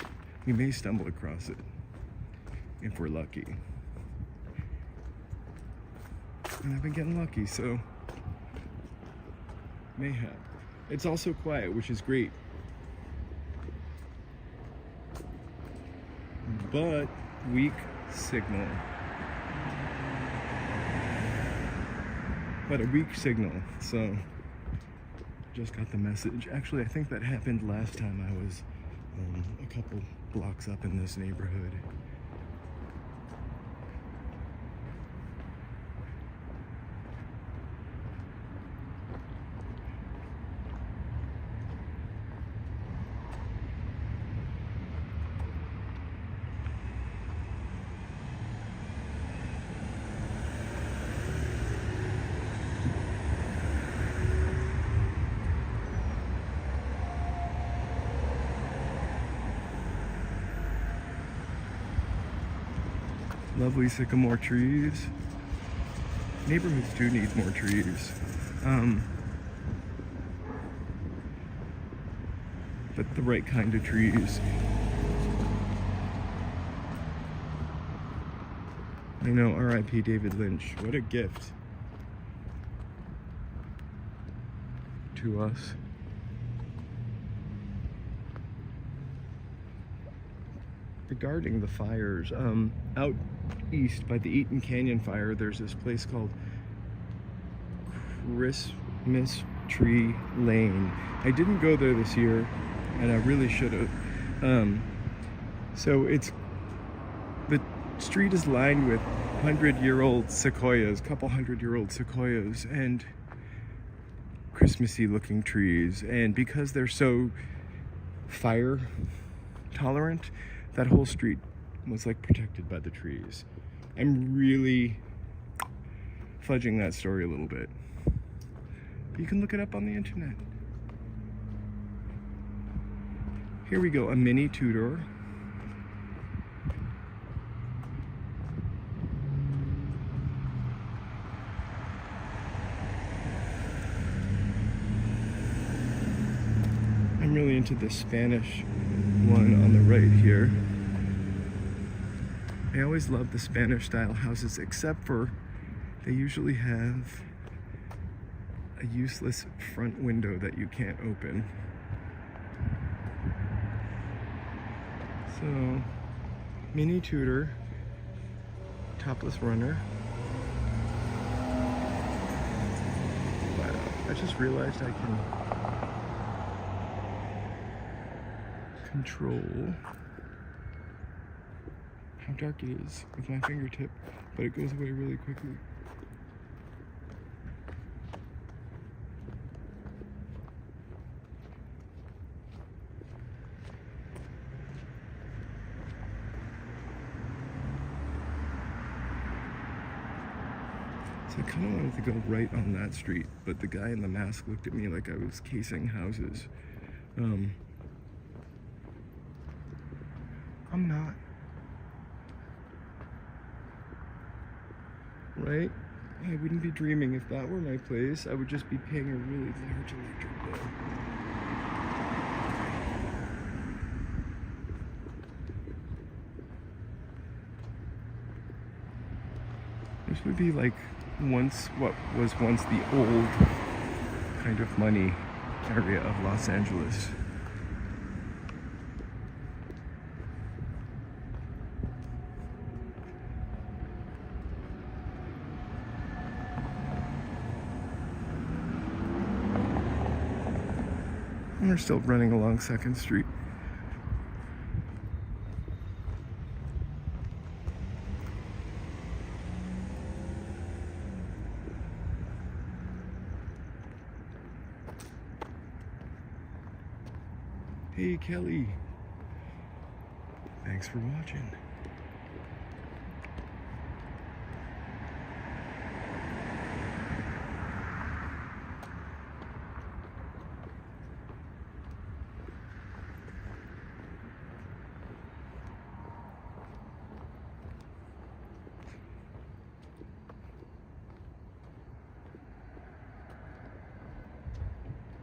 We may stumble across it if we're lucky. And I've been getting lucky, so mayhap. It's also quiet, which is great. But weak signal. But a weak signal, so just got the message. Actually, I think that happened last time I was a couple blocks up in this neighborhood. Lovely sycamore trees. Neighborhoods do need more trees. But the right kind of trees. I know, R.I.P. David Lynch. What a gift to us. Regarding the fires, out east by the Eaton Canyon fire, there's this place called Christmas Tree Lane. I didn't go there this year, and I really should have. So the street is lined with 100-year-old sequoias, couple 100-year-old sequoias, and Christmassy looking trees. And because they're so fire tolerant, that whole street was like protected by the trees. I'm really fudging that story a little bit. But you can look it up on the internet. Here we go, a mini two-door. I'm really into the Spanish one on the right here. I always love the Spanish style houses, except for they usually have a useless front window that you can't open. So, mini Tudor, topless runner. Wow, I just realized I can control how dark it is with my fingertip, but it goes away really quickly. So I kind of wanted to go right on that street, but the guy in the mask looked at me like I was casing houses. I'm not. Right? I wouldn't be dreaming if that were my place. I would just be paying a really large electric bill. This would be like what was once the old kind of money area of Los Angeles. And we're still running along 2nd Street. Hey Kelly, thanks for watching.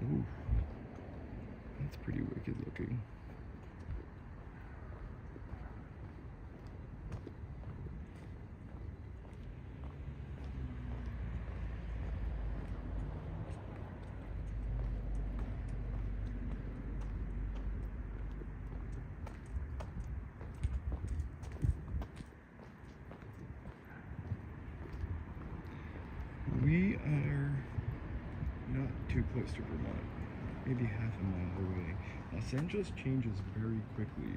Ooh, that's pretty wicked looking. We are not too close to Vermont, maybe half a mile away. Los Angeles changes very quickly.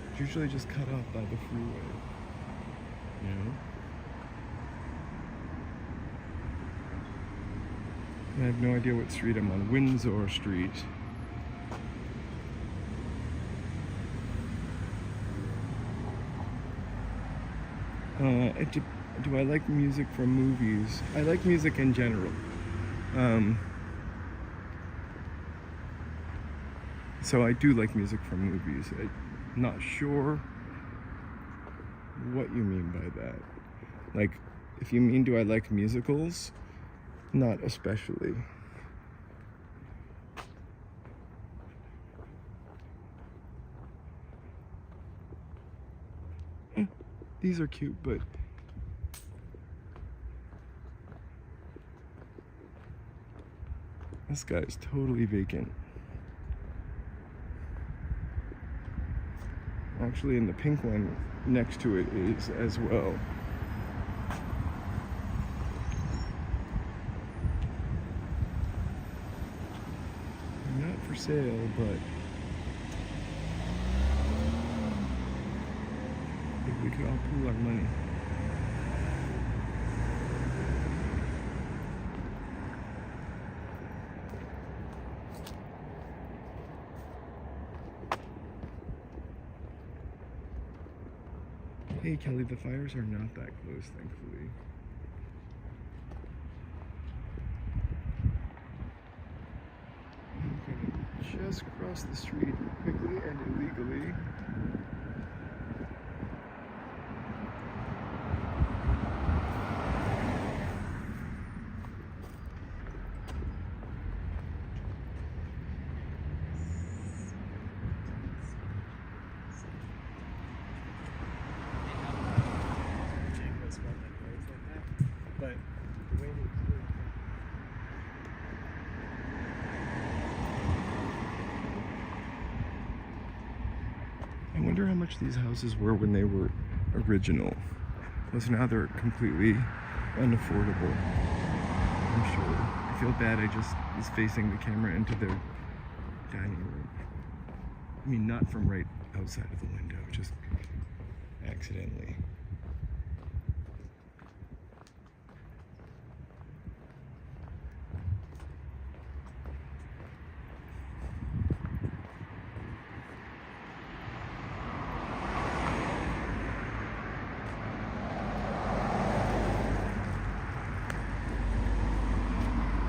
It's usually just cut off by the freeway, you know? And I have no idea what street I'm on. Windsor Street. Do I like music from movies? I like music in general. So I do like music from movies. I'm not sure what you mean by that. Like, if you mean do I like musicals? Not especially. These are cute, but this guy is totally vacant. Actually, and the pink one next to it is as well. Not for sale, but we could all pool our money. Hey Kelly, the fires are not that close, thankfully. I'm gonna just cross the street quickly and illegally. But the way they do it, I wonder how much these houses were when they were original. Because now they're completely unaffordable, I'm sure. I feel bad I just was facing the camera into their dining room. I mean, not from right outside of the window, just accidentally.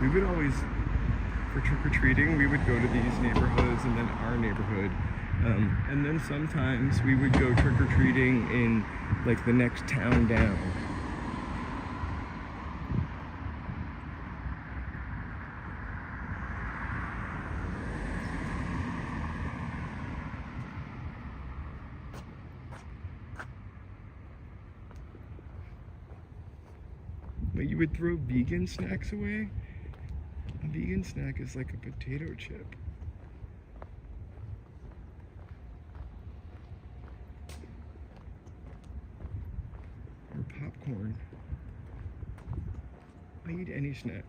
We would always, for trick-or-treating, we would go to these neighborhoods and then our neighborhood. And then sometimes we would go trick-or-treating in like the next town down. But you would throw vegan snacks away? A vegan snack is like a potato chip. Or popcorn. I eat any snack.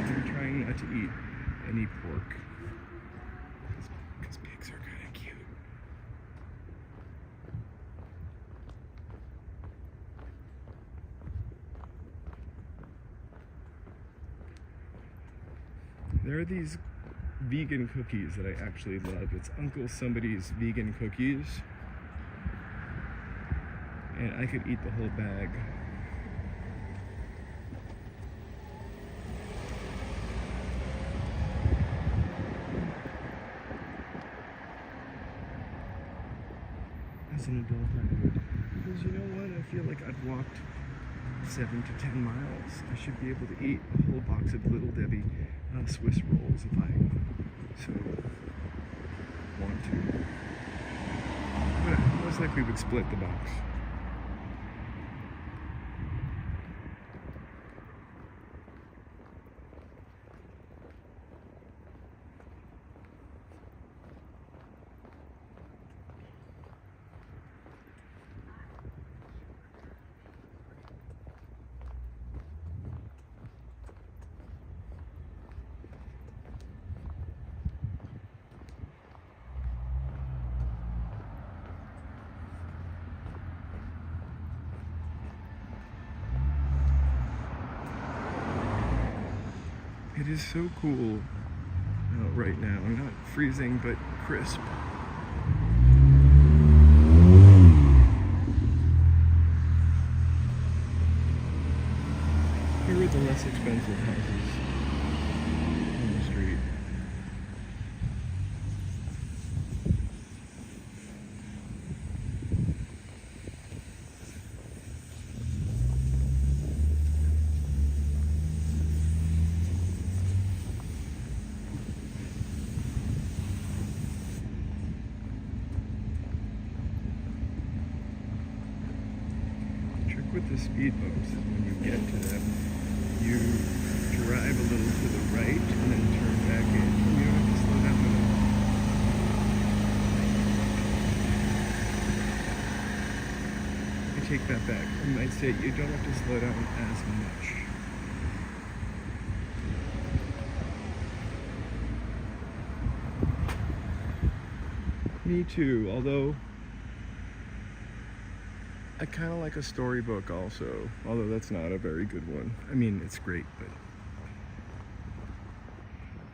I'm trying not to eat any pork. Because pigs are kind of cute. There are these vegan cookies that I actually love. It's Uncle Somebody's vegan cookies. And I could eat the whole bag. As an adult, I would. Because you know what? I feel like I've walked 7 to 10 miles. I should be able to eat a whole box of Little Debbie Swiss rolls if I so want to. But most likely would split the box. It is so cool out right now. Not freezing, but crisp. Here are the less expensive houses on the street. With the speed bumps is when you get to them, you drive a little to the right and then turn back in. You don't have to slow down at all. I take that back. I might say you don't have to slow down as much. Me too, although I kind of like a storybook also, although that's not a very good one. I mean, it's great, but...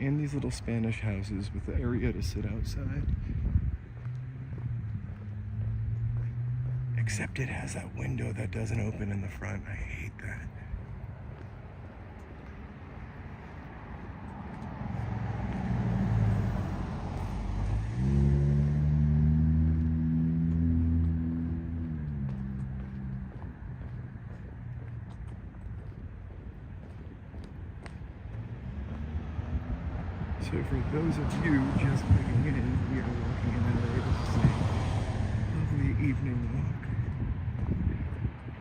And these little Spanish houses with the area to sit outside. Except it has that window that doesn't open in the front. I hate that. So for those of you just picking in, we are walking in LA. This is a lovely evening walk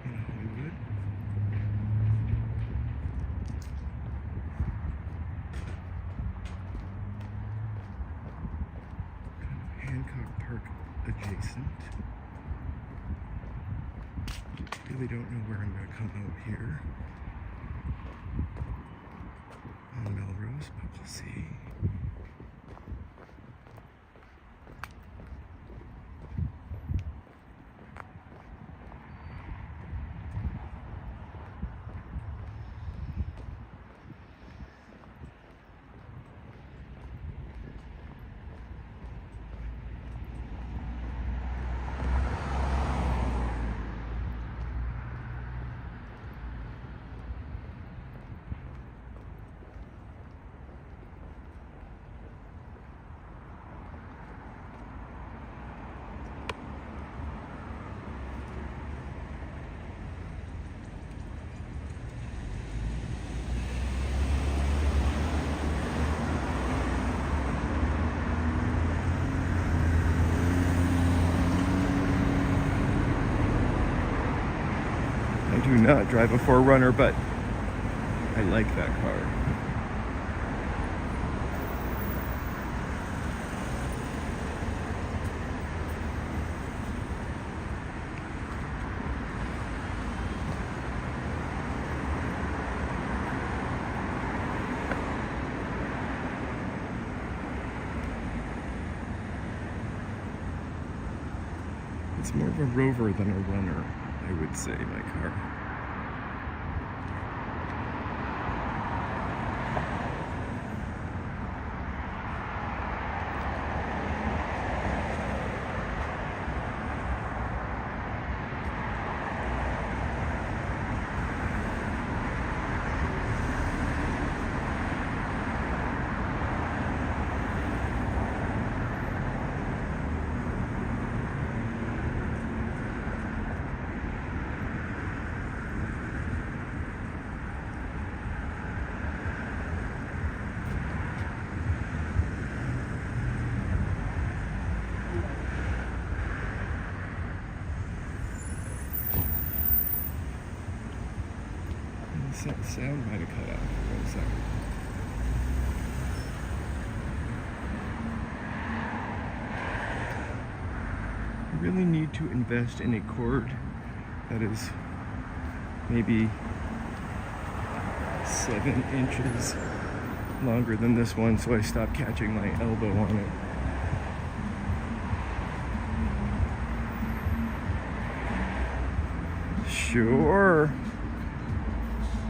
in Hollywood. Kind of Hancock Park adjacent. Really don't know where I'm going to come out here on Melrose, but we'll see. do not drive a 4Runner, but I like that car. It's more of a rover than a runner, I would say, my car. That sound might have cut out for 1 second. I really need to invest in a cord that is maybe 7 inches longer than this one, so I stop catching my elbow on it. Sure.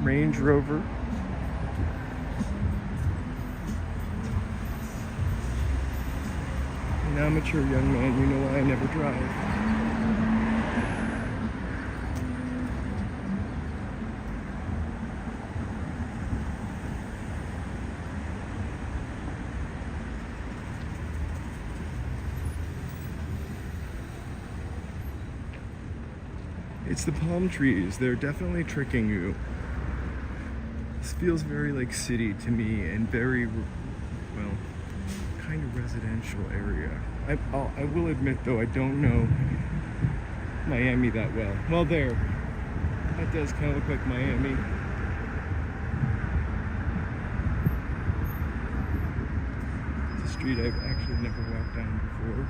Range Rover. An amateur young man, you know why I never drive. It's the palm trees. They're definitely tricking you. This feels very like city to me, and very, well, kind of residential area. I will admit though, I don't know Miami that well. Well, there. That does kind of look like Miami. It's a street I've actually never walked down before.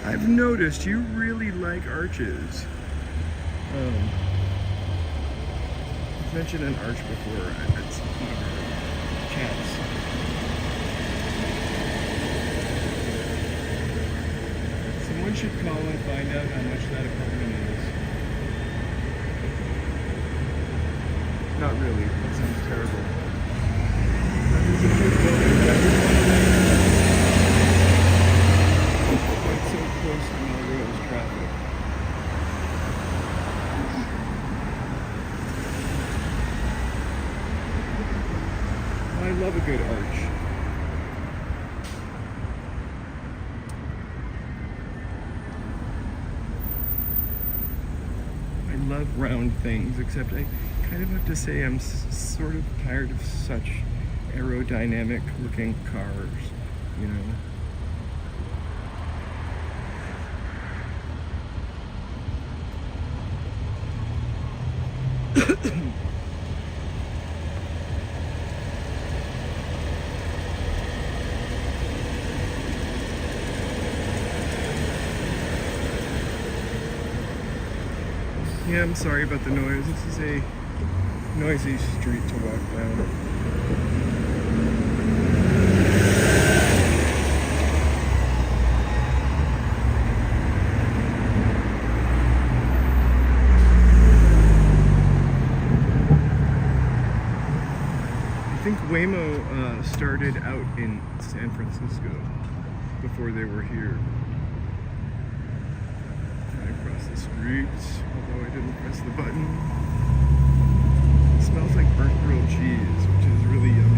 I've noticed you really like arches. I've mentioned an arch before at some of our chats. Someone should call and find out how much that apartment is. Not really, that sounds terrible. That is a good building, but I just want to so close to Melrose traffic. I love a good arch. I love round things, except I kind of have to say I'm sort of tired of such aerodynamic looking cars, you know? Yeah, I'm sorry about the noise. This is a noisy street to walk down. I think Waymo started out in San Francisco before they were here. Across the street, although I didn't press the button. It smells like burnt grilled cheese, which is really yummy.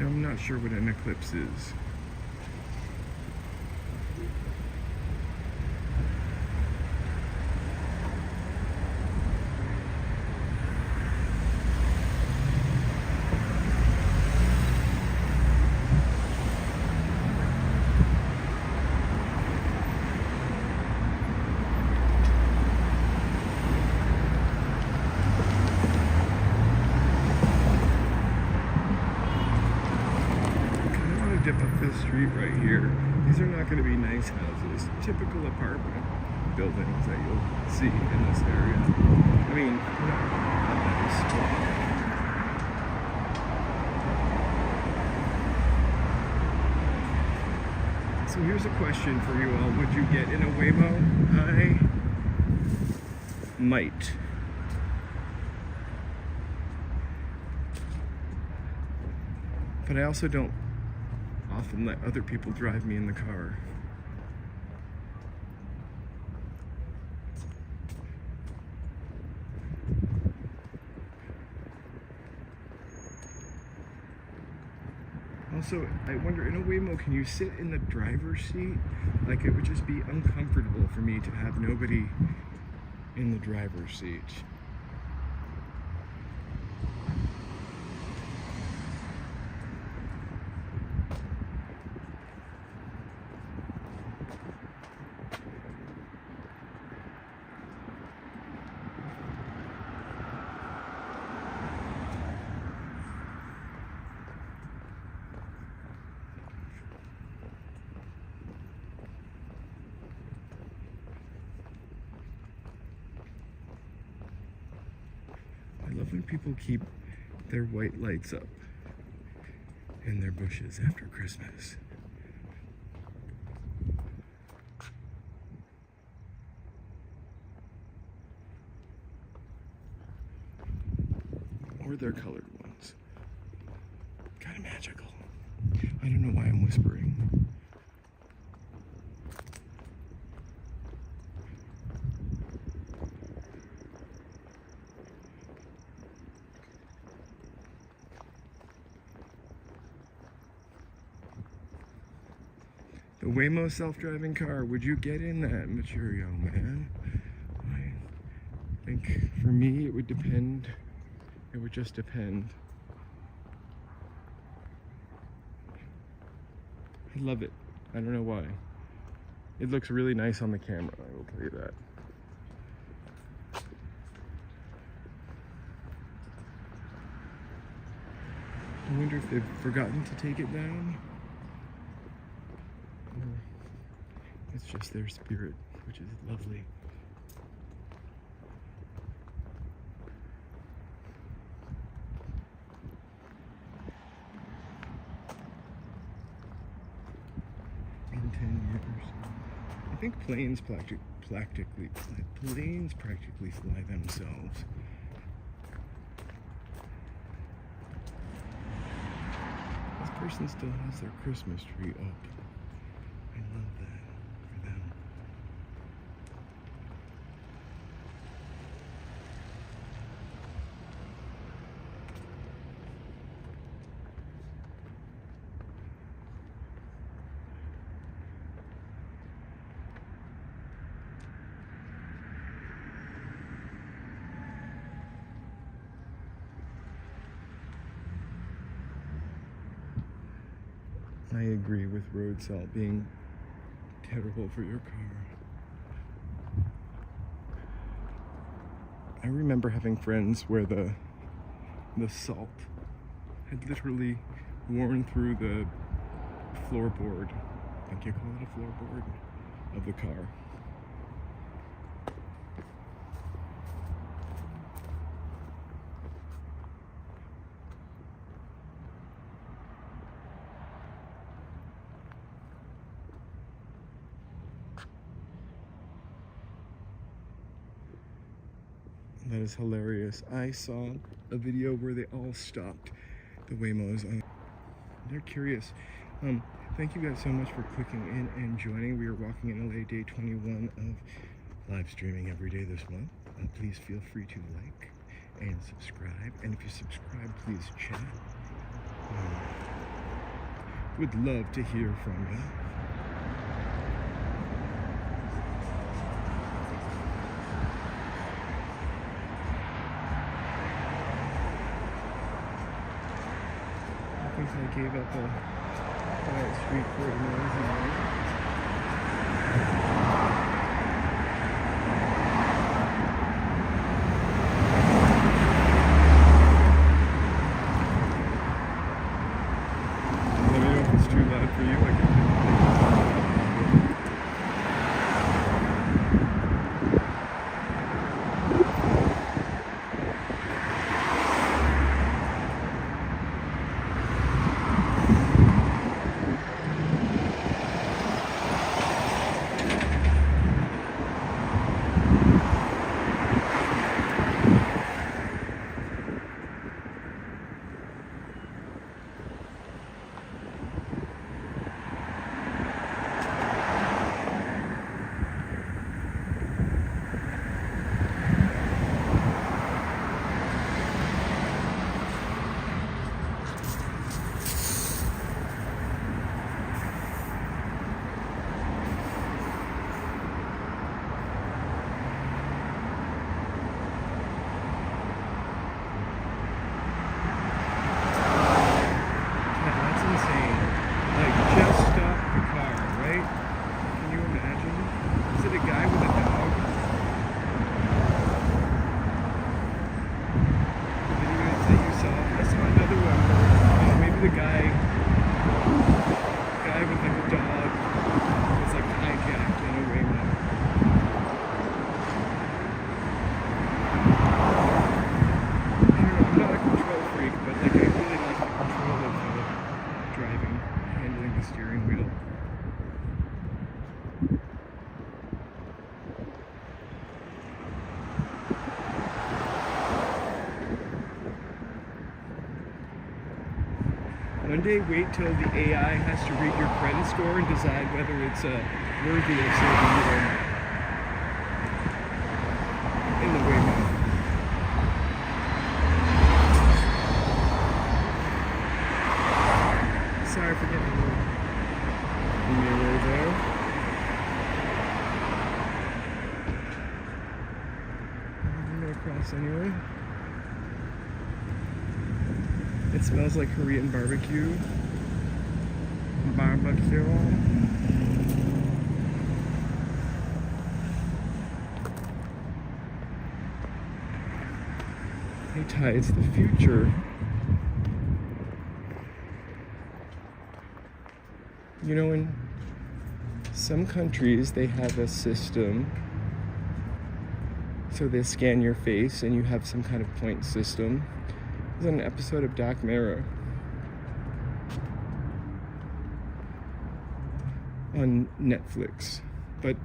I'm not sure what an eclipse is. Dip up this street right here. These are not going to be nice houses. Typical apartment buildings that you'll see in this area. I mean, not nice. So here's a question for you all. Would you get in a Waymo? I might. But I also don't often let other people drive me in the car. Also, I wonder, in a Waymo, can you sit in the driver's seat? Like, it would just be uncomfortable for me to have nobody in the driver's seat. I love when people keep their white lights up in their bushes after Christmas. Or their colored ones. Kind of magical. I don't know why I'm whispering. The Waymo self-driving car, would you get in that, mature young man? I think for me it would depend. It would just depend. I love it. I don't know why. It looks really nice on the camera, I will tell you that. I wonder if they've forgotten to take it down. It's just their spirit, which is lovely. In 10 years. I think planes practically fly themselves. This person still has their Christmas tree up. I love that. I agree with road salt being terrible for your car. I remember having friends where the salt had literally worn through the floorboard, I think you call it a floorboard, of the car. That is hilarious. I saw a video where they all stopped the Waymos. They're curious. Thank you guys so much for clicking in and joining. We are walking in LA, day 21 of live streaming every day this month. Please feel free to like and subscribe. And if you subscribe, please chat. would love to hear from you. I think I gave up a quiet street for a noisy. For you, I can the guy with like a dog was like hijacked in a Waymo. I don't know, I'm not a control freak, but like I really like the control of driving, handling the steering wheel. One day, wait till the AI has to read your credit score and decide whether it's worthy of serving you or not. In the way, man. Sorry for getting a little mirror there. I'm gonna cross anyway. It smells like Korean barbecue. Hey Ty, it's the future. You know, in some countries they have a system. So they scan your face and you have some kind of point system. It was an episode of Doc Mara on Netflix, but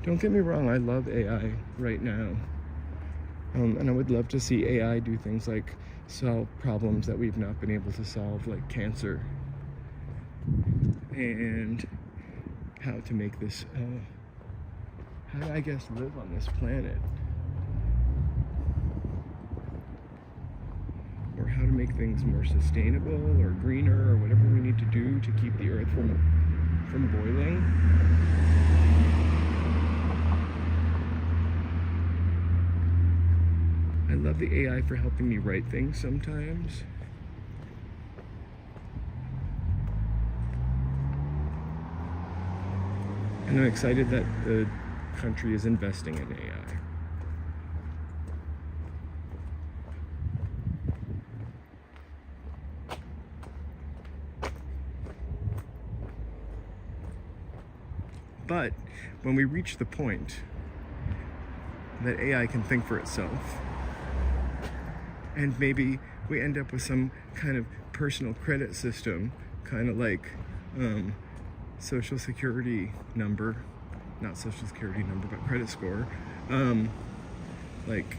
don't get me wrong, I love AI right now, and I would love to see AI do things like solve problems that we've not been able to solve, like cancer. And how to make this, how to, I guess, live on this planet. Or how to make things more sustainable or greener or whatever we need to do to keep the earth from boiling. I love the AI for helping me write things sometimes. And I'm excited that the country is investing in AI. But when we reach the point that AI can think for itself, and maybe we end up with some kind of personal credit system, kind of like social security number, not social security number, but credit score. Like,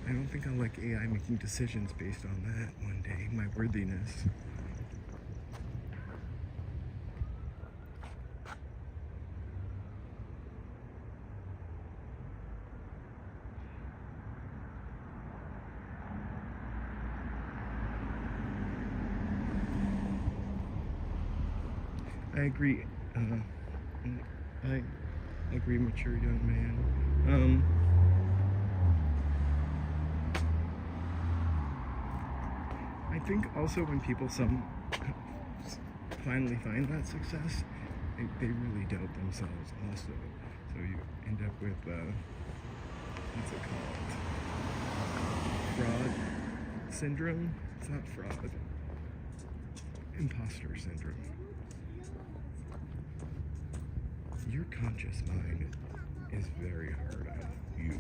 I don't think I'll like AI making decisions based on that one day, my worthiness. I agree. I agree, mature young man. I think also when people finally find that success, they really doubt themselves also. So you end up with, what's it called? Fraud syndrome? It's not fraud. Imposter syndrome. Your conscious mind is very hard on you.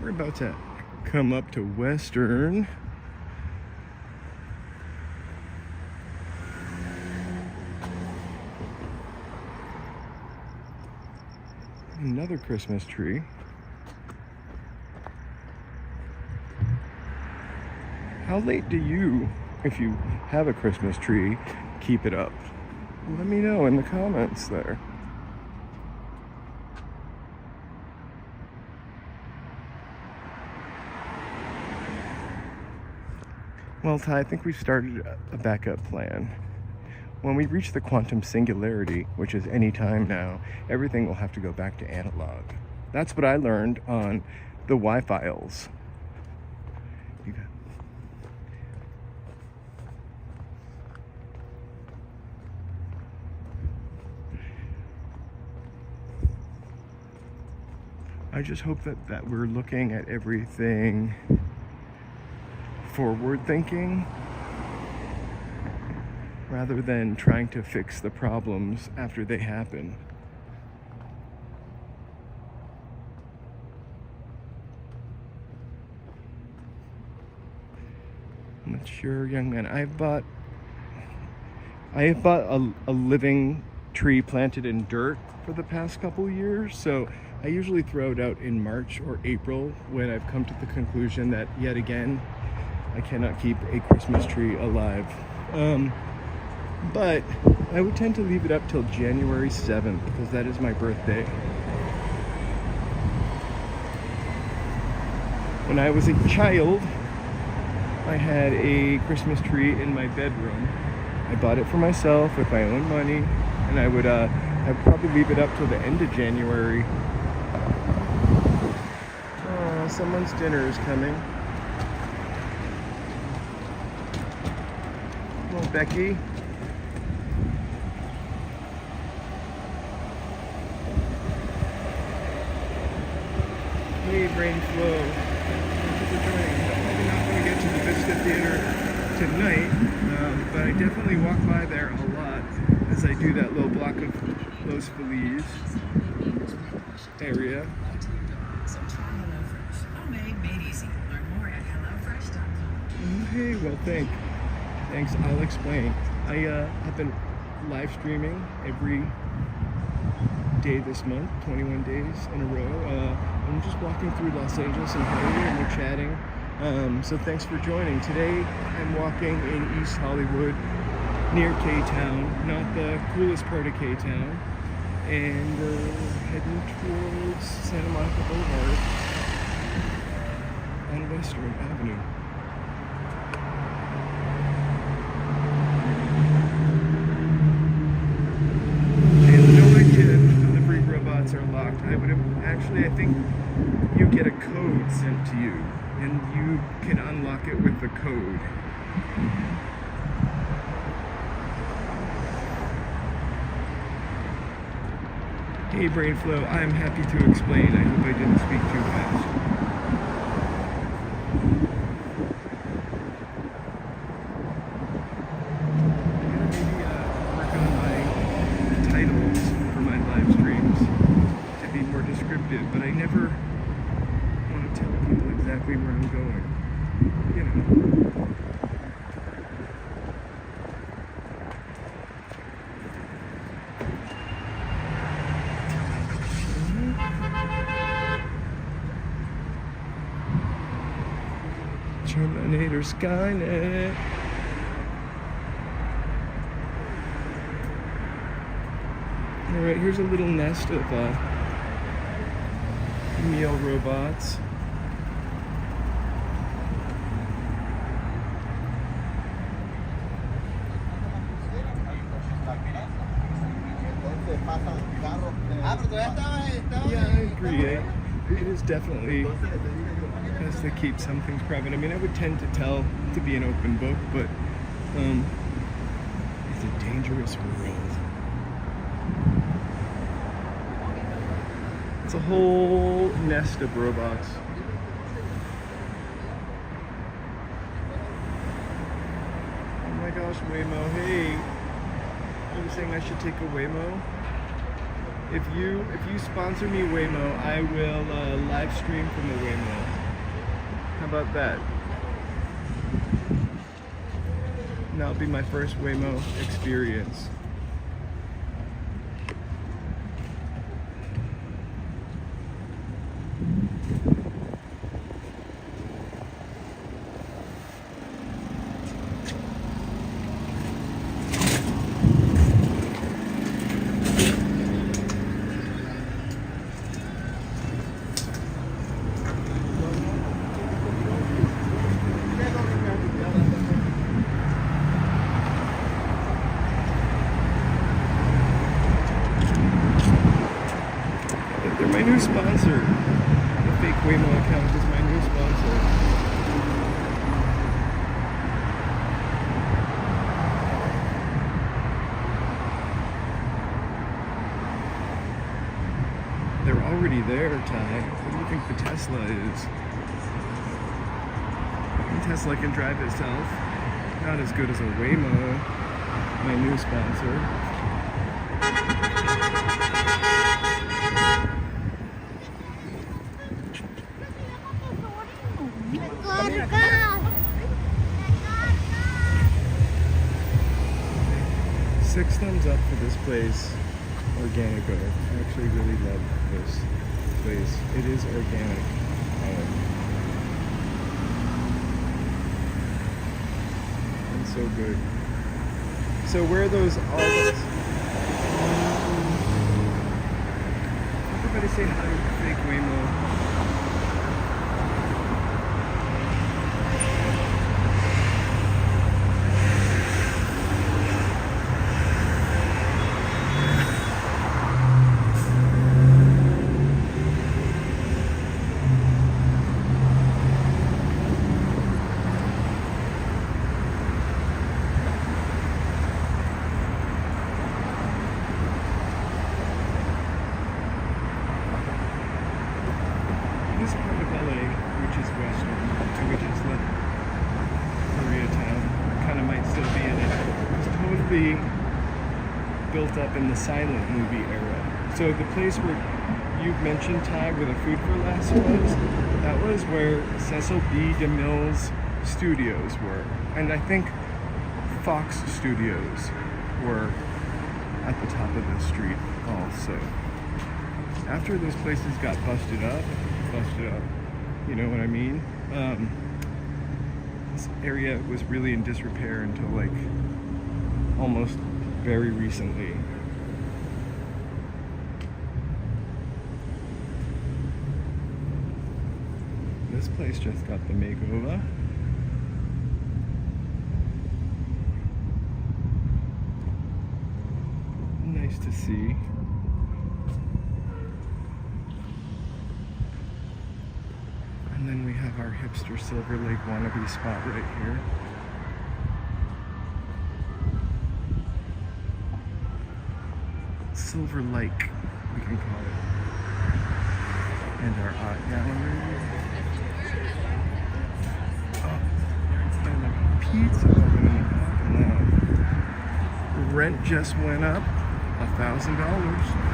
We're about to come up to Western. Another Christmas tree. How late do you, if you have a Christmas tree, keep it up? Let me know in the comments there. Well, Ty, I think we've started a backup plan. When we reach the quantum singularity, which is any time now, everything will have to go back to analog. That's what I learned on the Y-Files. I just hope that we're looking at everything forward thinking, rather than trying to fix the problems after they happen. Mature young man. I have bought a living tree planted in dirt for the past couple years, so I usually throw it out in March or April when I've come to the conclusion that yet again I cannot keep a Christmas tree alive. But I would tend to leave it up till January 7th because that is my birthday. When I was a child, I had a Christmas tree in my bedroom. I bought it for myself with my own money, and I'd probably leave it up till the end of January. Oh, someone's dinner is coming. Hello, Becky. Hey, Brain Flow. Thank you for joining. I'm probably not going to get to the Vista Theater tonight, but I definitely walk by there a lot as I do that little block of Los Feliz area. Hey, well, thanks. I'll explain. I have been live streaming every day this month, 21 days in a row. I'm just walking through Los Angeles and Hollywood, and we're chatting. So thanks for joining. Today I'm walking in East Hollywood near K-Town, not the coolest part of K-Town, and heading towards Santa Monica Boulevard on Western Avenue. Are locked. I think you get a code sent to you, and you can unlock it with the code. Hey, Brain Flow, I'm happy to explain. I hope I didn't speak too fast. But I never want to tell people exactly where I'm going, you know. Terminator Skynet. Alright, here's a little nest of meal robots. Yeah, I agree. It is definitely best to keep some things private. I mean, I would tend to tell to be an open book, but it's a dangerous world. It's a whole nest of robots. Oh my gosh, Waymo, hey. Are you saying I should take a Waymo? If you sponsor me Waymo, I will live stream from the Waymo. How about that? And that'll be my first Waymo experience. They're my new sponsor. The fake Waymo account is my new sponsor. They're already there, Ty. What do you think the Tesla is? The Tesla can drive itself. Not as good as a Waymo, my new sponsor. Six thumbs up for this place, Organico. I actually really love this place. It is organic. And so good. So where are those olives? Everybody say hi to fake Waymo. This part of LA, which is western, which is the Koreatown, kind of might still be in it, was totally built up in the silent movie era. So the place where you've mentioned, Ty, where the Food for Less was, that was where Cecil B. DeMille's studios were. And I think Fox Studios were at the top of the street also. After those places got busted up, you know what I mean? This area was really in disrepair until like almost very recently. This place just got the makeover. Nice to see. And then we have our hipster Silver Lake wannabe spot right here. Silver Lake, we can call it. And our art gallery. Oh, and a pizza oven in the parking lot. Rent just went up $1,000.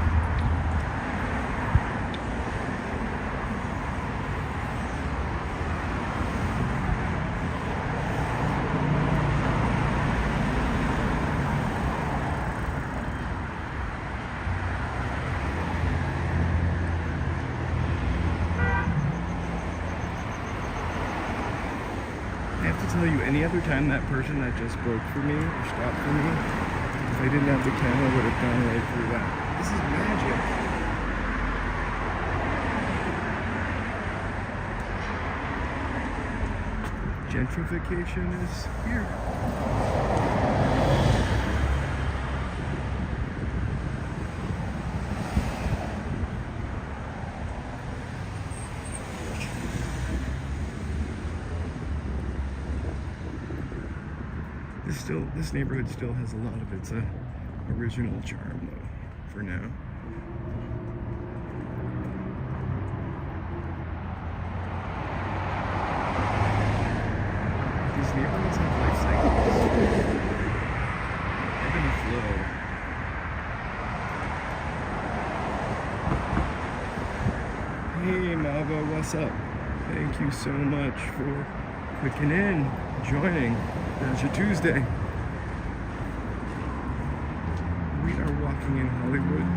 I have to tell you, any other time that person that just broke for me or stopped for me, if I didn't have the camera, I would have gone right through that. This is magic. Gentrification is here. This neighborhood still has a lot of its original charm, though, for now. These neighborhoods have life cycles. Ebb and flow. Hey Mava, what's up? Thank you so much for clicking in, joining. There's your Tuesday. We are walking in Hollywood.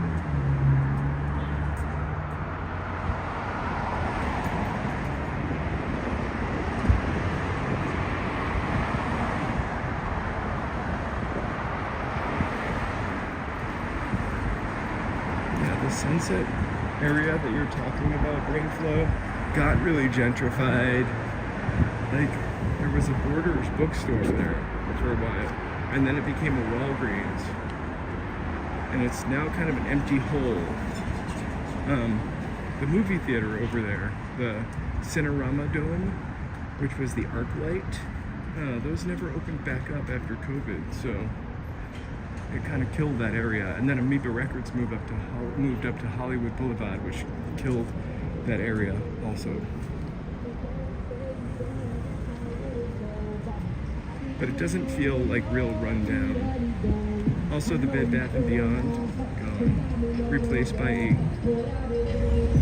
Yeah, the Sunset area that you're talking about, Brainflow, got really gentrified. Like, there was a Borders bookstore there for a while, and then it became a Walgreens, and it's now kind of an empty hole. The movie theater over there, the Cinerama Dome, which was the ArcLight, those never opened back up after COVID, so it kind of killed that area. And then Amoeba Records moved up to Hollywood Boulevard, which killed that area also. But it doesn't feel like real rundown. Also, the Bed Bath & Beyond, gone. Replaced by a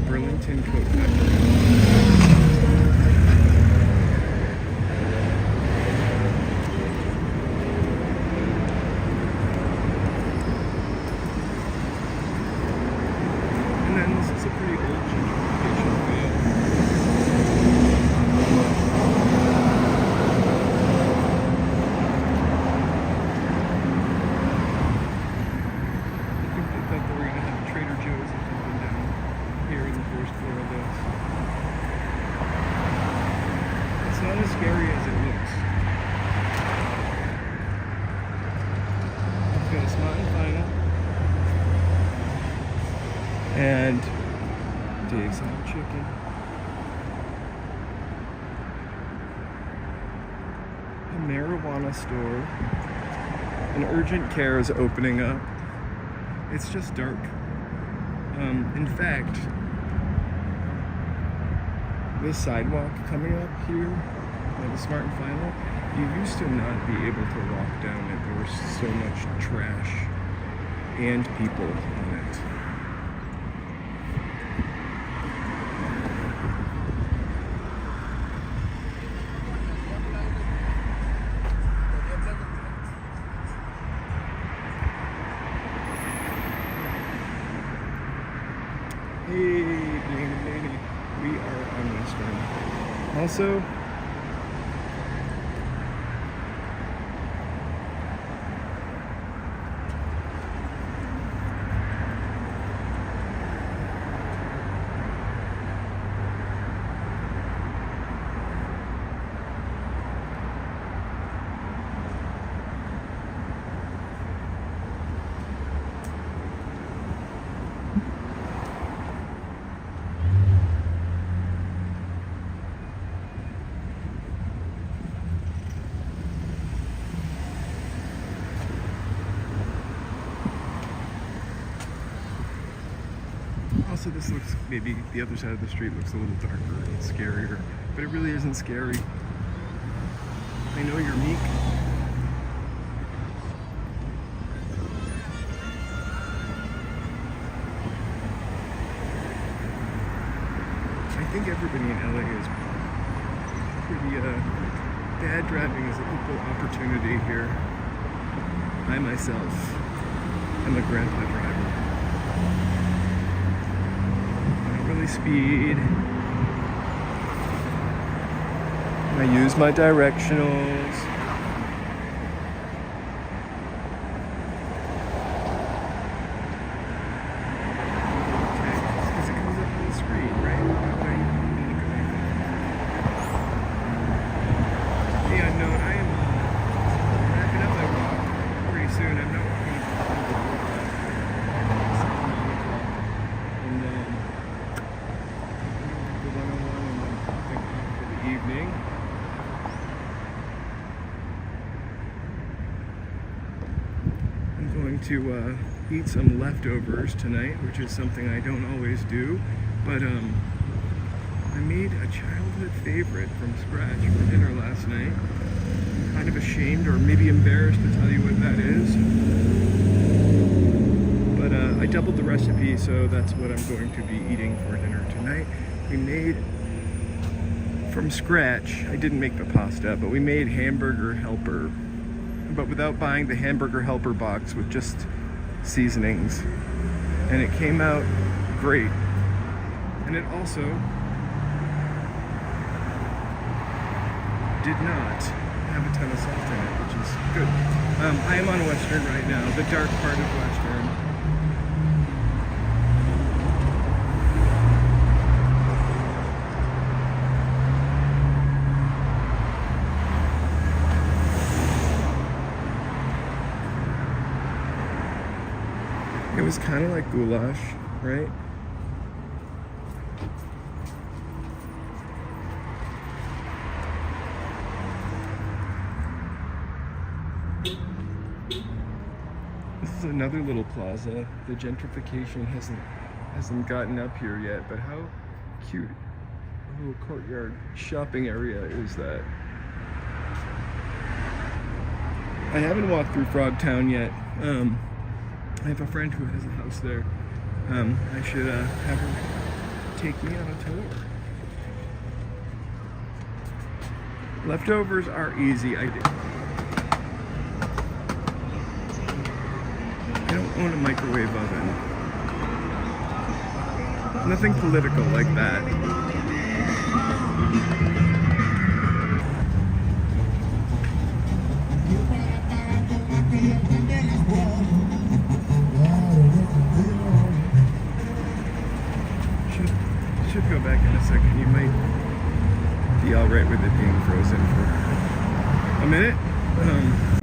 Burlington coat factory. And then this is a pretty old gentrification feel. And Dave's Hot Chicken. A marijuana store. An urgent care is opening up. It's just dark. In fact, this sidewalk coming up here, the Smart and Final, you used to not be able to walk down it. There was so much trash and people on it. Hey, Blaney, we are on Western. Also, this looks, maybe the other side of the street looks a little darker and scarier, but it really isn't scary. I know you're meek. I think everybody in LA is pretty, bad driving is an equal opportunity here. I myself am a grandpa driver. Speed. I use my directionals. going to eat some leftovers tonight, which is something I don't always do, but I made a childhood favorite from scratch for dinner last night. I'm kind of ashamed or maybe embarrassed to tell you what that is, but I doubled the recipe, so that's what I'm going to be eating for dinner tonight. We made from scratch, I didn't make the pasta, but we made hamburger helper, but without buying the hamburger helper box, with just seasonings, and it came out great. And it also did not have a ton of salt in it, which is good. I am on Western right now, the dark part of Western. It was kind of like goulash, right? This is another little plaza. The gentrification hasn't gotten up here yet, but how cute a little courtyard shopping area is that? I haven't walked through Frogtown yet. I have a friend who has a house there. I should have her take me on a tour. Leftovers are easy. I don't own a microwave oven. Nothing political like that. Should go back in a second. You might be all right with it being frozen for a minute.